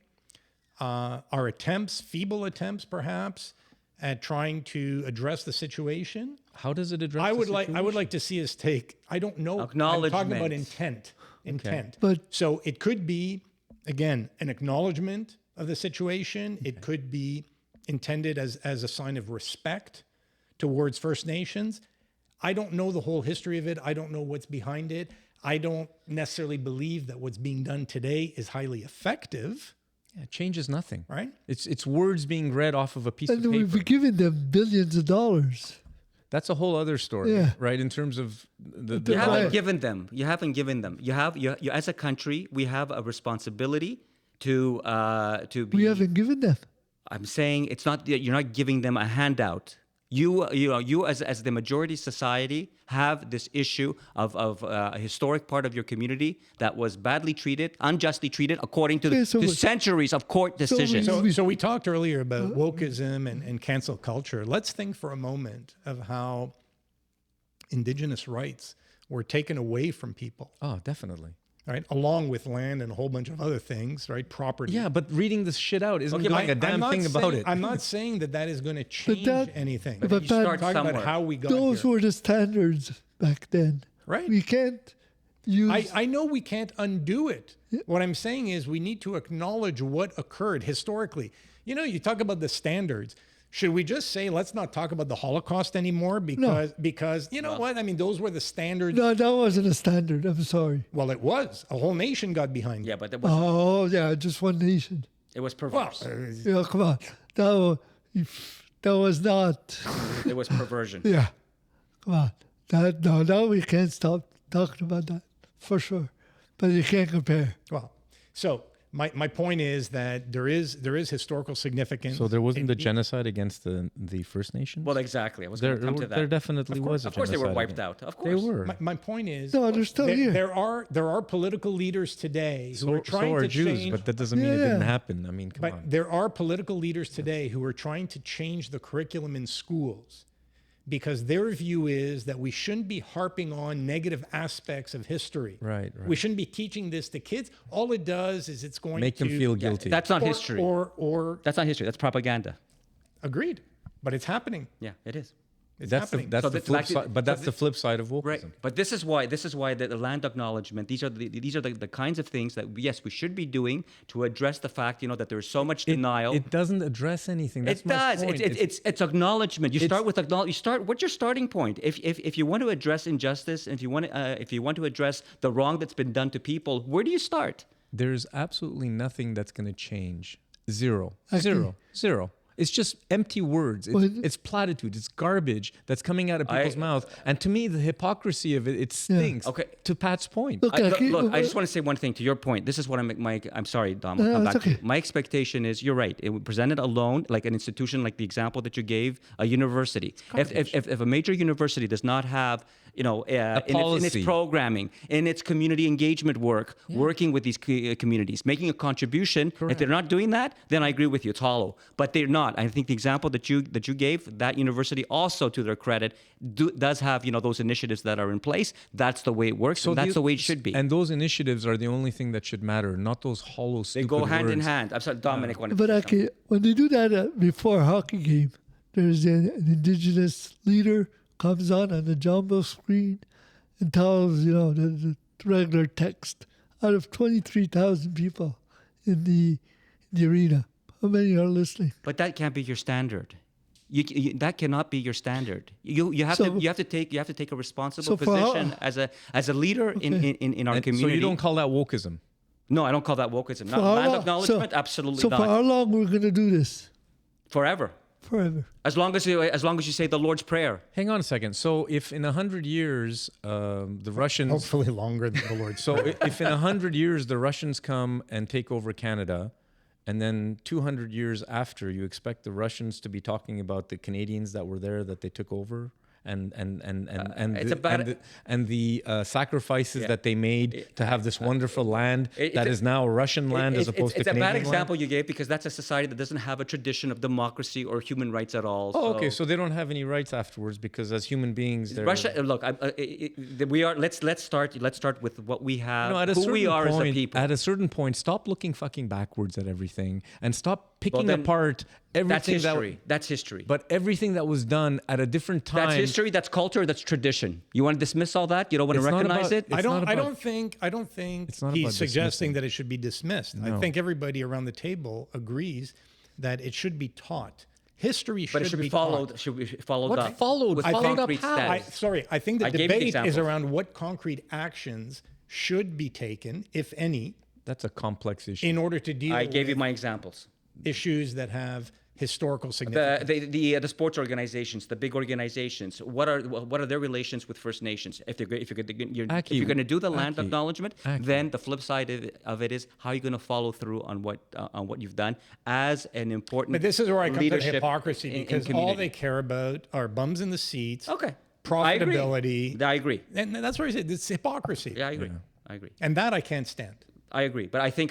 are attempts, feeble attempts perhaps, at trying to address the situation. How does it address I would the situation? like to see us take, I don't know, I'm talking about Acknowledgement. intent. But- So it could be, again, an acknowledgement of the situation. It could be intended as a sign of respect towards First Nations. I don't know the whole history of it. I don't know what's behind it. I don't necessarily believe that what's being done today is highly effective, Yeah, it changes nothing. right? It's words being read off of a piece of And paper. we've given them billions of dollars. That's a whole other story, Yeah. right? In terms of the You Right. haven't given them. You haven't given them. You as a country, we have a responsibility to be. We haven't given them. I'm saying it's not. You're not giving them a handout. You as the majority society have this issue of a historic part of your community that was badly treated, unjustly treated, according to Okay, so to we- centuries of court decisions. So we talked earlier about wokeism and cancel culture. Let's think for a moment of how Indigenous rights were taken away from people, Oh, definitely. right? Along with land and a whole bunch of other things, right? Property. Yeah, but reading this shit out isn't doing a damn not thing about saying- it. I'm not saying that is going to change that- anything. but I'm that- Start talking somewhere. about how we got Those here. were the standards back then. Right. We can't use. I know we can't undo it. What I'm saying is we need to acknowledge what occurred historically. You talk about the standards. Should we just say, let's not talk about the Holocaust anymore because you know what? I mean, those were the standards. No, that wasn't a standard. I'm sorry. Well, it was. A whole nation got behind it. Yeah, but it was, Oh, yeah, just one nation. it was Well, perverse. Yeah, come on. That was not. It was perversion. Yeah, come on. Now we can't stop talking about that for sure. But you can't compare. well, so my point is that there is historical significance. So there wasn't in a genocide against the First Nations? Well, exactly. I was going to come to that. There definitely was a Of course, they were genocide wiped against- out. Of They course. were. My point is, No, they're still here. there are political leaders today who are So trying are to Jews, change. but that doesn't mean it didn't Yeah. happen. I mean, come But on. there are political leaders today who are trying to change the curriculum in schools because their view is that we shouldn't be harping on negative aspects of history. Right. We shouldn't be teaching this to kids. All it does is it's going Make to them feel guilty. That's not or, history. Or That's not history. That's propaganda. agreed, but it's happening. Yeah, it is. It's That's happening. the So flip back to- side. But so that's the flip side of wokeism. Right. But this is why the land acknowledgement, these are the kinds of things that yes, we should be doing to address the fact, that there is so much denial. It doesn't address anything. That's It my does. point. It's acknowledgement. You start with acknowledge. You start. What's your starting point? If you want to address injustice, and if you want to address the wrong that's been done to people, where do you start? There's absolutely nothing that's going to change. Zero. Actually- Zero. It's just empty words. It's platitude. It's garbage that's coming out of people's mouths. And to me, the hypocrisy of it stinks. Okay. To Pat's point. Look, Look, I just want to say one thing to your point. This is what I'm sorry, Dom. I'll No, come it's back to you. okay. My expectation is you're right. It was presented alone, like an institution, like the example that you gave, a university. If a major university does not have in its programming, in its community engagement work, working with these communities, making a contribution. Correct. If they're not doing that, then I agree with you, it's hollow. But they're not. I think the example that you gave, that university also, to their credit, does have those initiatives that are in place. That's the way it works. So that's the way it should be. And those initiatives are the only thing that should matter, not those hollow, stupid They go hand words. in hand. I'm sorry, Dominic. But actually, when they do that before a hockey game, there's an indigenous leader comes on the jumbo screen and tells the regular text. Out of 23,000 people in the arena, how many are listening? But that can't be your standard. That cannot be your standard. You have to take a responsible position as a leader in our community. So you don't call that wokeism? No, I don't call that wokeism. Land acknowledgement, absolutely not. So for how long we're going to do this? Forever. Forever. As long as you say the Lord's Prayer. Hang on a second. So if in 100 years the Russians, hopefully longer than the Lord's Prayer. if in 100 years the Russians come and take over Canada, and then 200 years after, you expect the Russians to be talking about the Canadians that were there that they took over, and the sacrifices that they made to have this wonderful land that is now Russian land as opposed to Canadian land. It's a bad example you gave, because that's a society that doesn't have a tradition of democracy or human rights at all. Oh, okay. So they don't have any rights afterwards, because as human beings, they're... Russia. Look, we are. Let's start with what we have. Who we are as a people. At a certain point, stop looking fucking backwards at everything and stop picking apart everything. That's history. But everything that was done at a different time. That's history. That's culture. That's tradition. You want to dismiss all that? You don't want to recognize it? I don't think he's suggesting that it should be dismissed. No. I think everybody around the table agrees that it should be taught. History should be followed. Should be followed what up. Followed? With followed concrete up how? steps. I think the debate is around what concrete actions should be taken, if any. That's a complex issue. In order to deal I gave you my examples. Issues that have historical significance. The sports organizations, the big organizations, what are their relations with First Nations? If you're going to do the land acknowledgement, then the flip side of it is, how are you going to follow through on what you've done as an important. But this is where I come to hypocrisy, because all they care about are bums in the seats. Okay. Profitability. I agree. And that's where I say it's hypocrisy. Yeah, I agree. I agree. And that I can't stand. I agree, but I think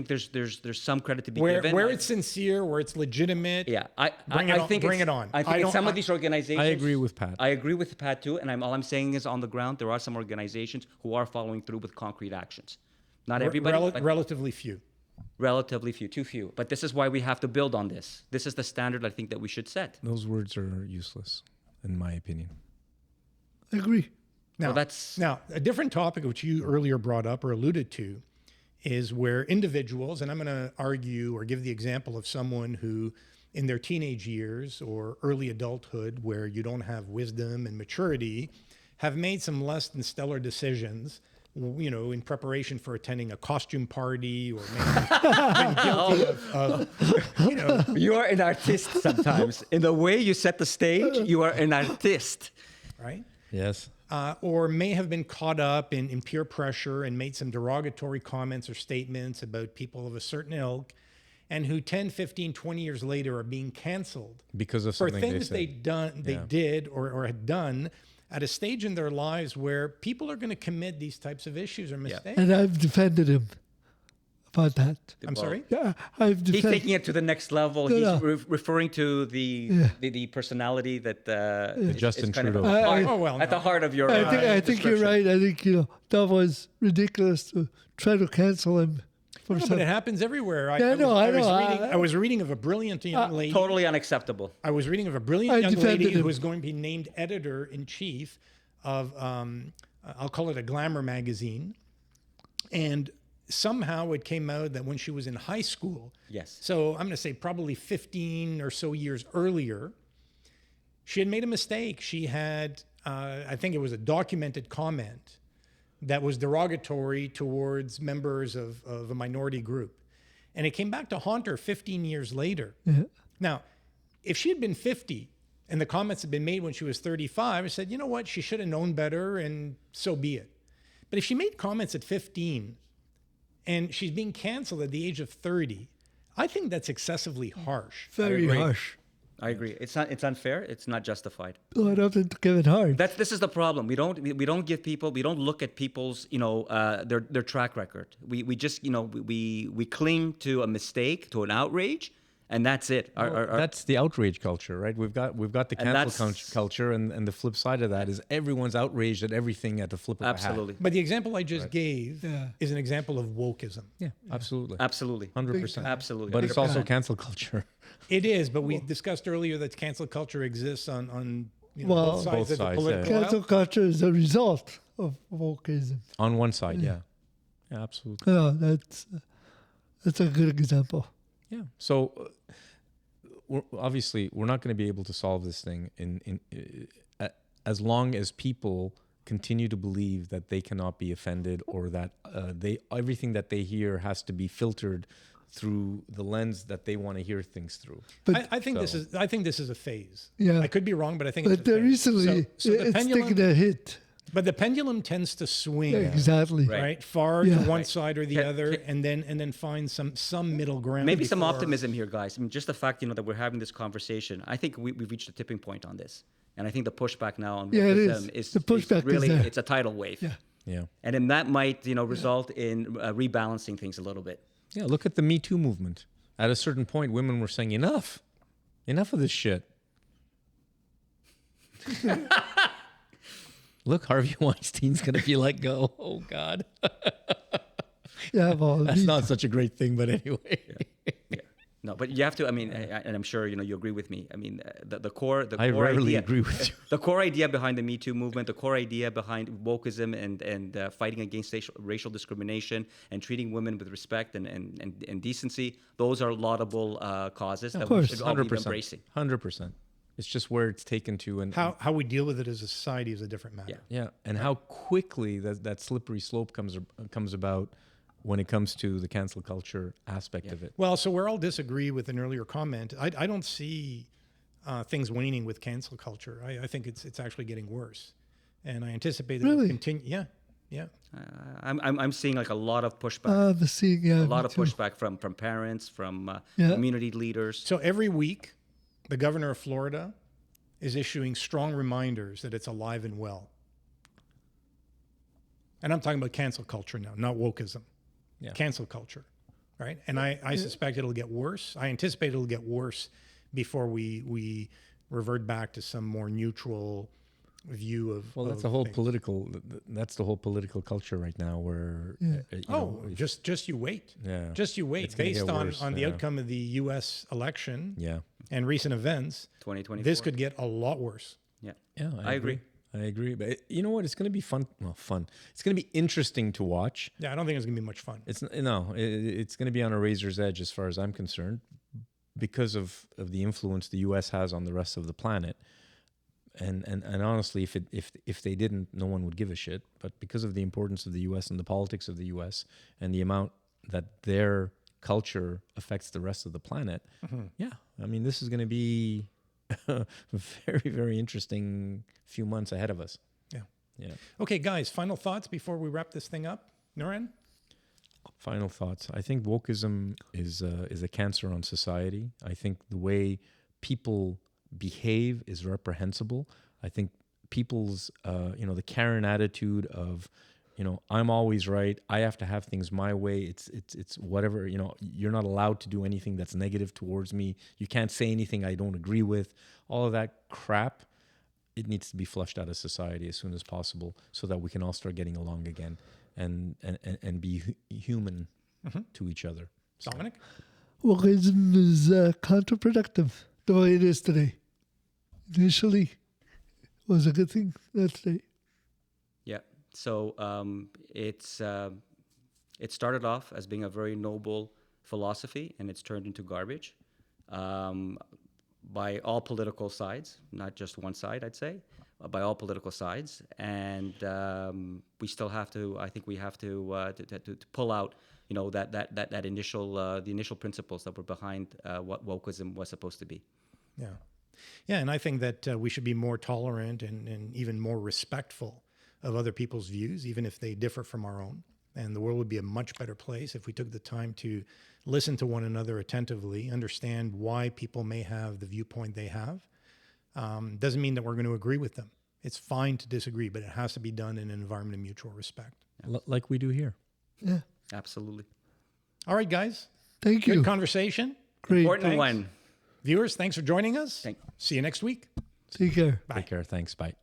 there's some credit to be given. Where it's sincere, where it's legitimate. Yeah, bring it on. I think some of these organizations. I agree with Pat. I agree with Pat too, and all I'm saying is, on the ground, there are some organizations who are following through with concrete actions. Not everybody, but relatively few. Relatively few, too few. But this is why we have to build on this. This is the standard I think that we should set. Those words are useless, in my opinion. I agree. Now, a different topic which you earlier brought up or alluded to is where individuals, and I'm going to argue or give the example of someone who in their teenage years or early adulthood, where you don't have wisdom and maturity, have made some less than stellar decisions, in preparation for attending a costume party, or been guilty of You are an artist sometimes. In the way you set the stage, you are an artist. Right? Yes. Or may have been caught up in peer pressure and made some derogatory comments or statements about people of a certain ilk, and who 10, 15, 20 years later are being canceled because of for something things they did or had done at a stage in their lives where people are going to commit these types of issues or mistakes. And I've defended him about that. I'm sorry? Yeah, I've defended. He's taking it to the next level. He's referring to the personality that Justin kind Trudeau. Of at the heart of your. I think you're right. I think that was ridiculous to try to cancel him. But it happens everywhere. I was reading of a brilliant young lady. Totally unacceptable. I was reading of a brilliant young lady who was going to be named editor-in-chief of, I'll call it a glamour magazine. And somehow it came out that when she was in high school, so I'm going to say probably 15 or so years earlier, she had made a mistake. She had, I think it was a documented comment that was derogatory towards members of a minority group. And it came back to haunt her 15 years later. Yeah. Now, if she had been 50 and the comments had been made when she was 35, I said, you know what, she should have known better, and so be it. But if she made comments at 15 and she's being canceled at the age of 30, I think that's excessively harsh. Very harsh. I agree. It's not. It's unfair. It's not justified. Oh, I don't think to give it hard. This is the problem. We don't give people. We don't look at people's their track record. We just we cling to a mistake, to an outrage, and that's it. That's the outrage culture, right? We've got the cancel culture, and the flip side of that is everyone's outraged at everything at the flip of a hat. Absolutely. But the example I just gave is an example of wokeism. Yeah, absolutely. Absolutely. 100%. Absolutely. But it's also cancel culture. It is, but we discussed earlier that cancel culture exists on Well, both sides of the both sides, political Cancel aisle. culture is a result of wokeism. On one side, yeah. Yeah, absolutely. Yeah, that's a good example. Yeah. So obviously, we're not going to be able to solve this thing as long as people continue to believe that they cannot be offended, or that everything that they hear has to be filtered through the lens that they want to hear things through. But I think this is a phase. Yeah. I could be wrong, but I think it's a but phase. recently, So the it's pendulum, taken a hit. but the pendulum tends to swing. Yeah, exactly. Right, far to one side or the Can- other, and then find some middle ground. Maybe some before- optimism here, guys. I mean, just the fact that we're having this conversation. I think we've reached a tipping point on this, and I think the pushback now on Yeah, it wokeism is. The pushback is really there. it's a tidal wave. Yeah. Yeah. And then that might result in rebalancing things a little bit. Yeah, look at the Me Too movement. At a certain point, women were saying, enough of this shit. Look, Harvey Weinstein's going to be let go. Oh, God. Yeah, well, That's not such a great thing, but anyway. Yeah. No, but you have to. I mean, and I'm sure you agree with me. I mean, the core. I core rarely idea, agree with you. The core idea behind the Me Too movement, the core idea behind wokeism and fighting against racial discrimination and treating women with respect and decency, those are laudable causes that we should all be 100%. embracing. 100%. It's just where it's taken to, and How we deal with it as a society is a different matter. Yeah. and how quickly that slippery slope comes about when it comes to the cancel culture aspect of it. Well, so where I'll disagree with an earlier comment, I don't see things waning with cancel culture. I think it's actually getting worse, and I anticipate that it'll Really? continue. Yeah. I'm seeing like a lot of pushback, a lot of pushback from parents, from community leaders. So every week, the governor of Florida is issuing strong reminders that it's alive and well. And I'm talking about cancel culture now, not wokeism. Yeah. Cancel culture, right? And I suspect it'll get worse. I anticipate it'll get worse before we revert back to some more neutral view of. Well, that's of the whole things. political. That's the whole political culture right now, where Just you wait. Yeah. Just you wait. It's gonna Based get on worse, the yeah. outcome of the U.S. election yeah, and recent events, 2024. this could get a lot worse. Yeah. I agree. I agree, but you know what? It's going to be fun. Well, fun. It's going to be interesting to watch. Yeah, I don't think it's gonna be much fun. It's going to be on a razor's edge as far as I'm concerned, because of the influence the U.S. has on the rest of the planet. And honestly, if they didn't, no one would give a shit. But because of the importance of the U.S. and the politics of the U.S. and the amount that their culture affects the rest of the planet, yeah, I mean, this is going to be a very, very interesting few months ahead of us. Yeah. Okay, guys, final thoughts before we wrap this thing up. Nuran? Final thoughts. I think wokeism is a cancer on society. I think the way people behave is reprehensible. I think people's, the Karen attitude of, I'm always right. I have to have things my way. It's whatever, you're not allowed to do anything that's negative towards me. You can't say anything I don't agree with. All of that crap, it needs to be flushed out of society as soon as possible so that we can all start getting along again and be human to each other. Dominic? Wokeism is counterproductive the way it is today. Initially, was a good thing. That's today. Yeah. So it started off as being a very noble philosophy, and it's turned into garbage by all political sides, not just one side, I'd say, by all political sides. And we still have to. I think we have to pull out, that initial the initial principles that were behind what wokeism was supposed to be. Yeah. Yeah, and I think that we should be more tolerant and even more respectful of other people's views, even if they differ from our own. And the world would be a much better place if we took the time to listen to one another attentively, understand why people may have the viewpoint they have. Doesn't mean that we're going to agree with them. It's fine to disagree, but it has to be done in an environment of mutual respect. Like we do here. Yeah. Absolutely. All right, guys. Thank you. Good conversation. Great. Important Thanks. one. Viewers, thanks for joining us. Thank- See you next week. Take care. Bye. Take care. Thanks. Bye.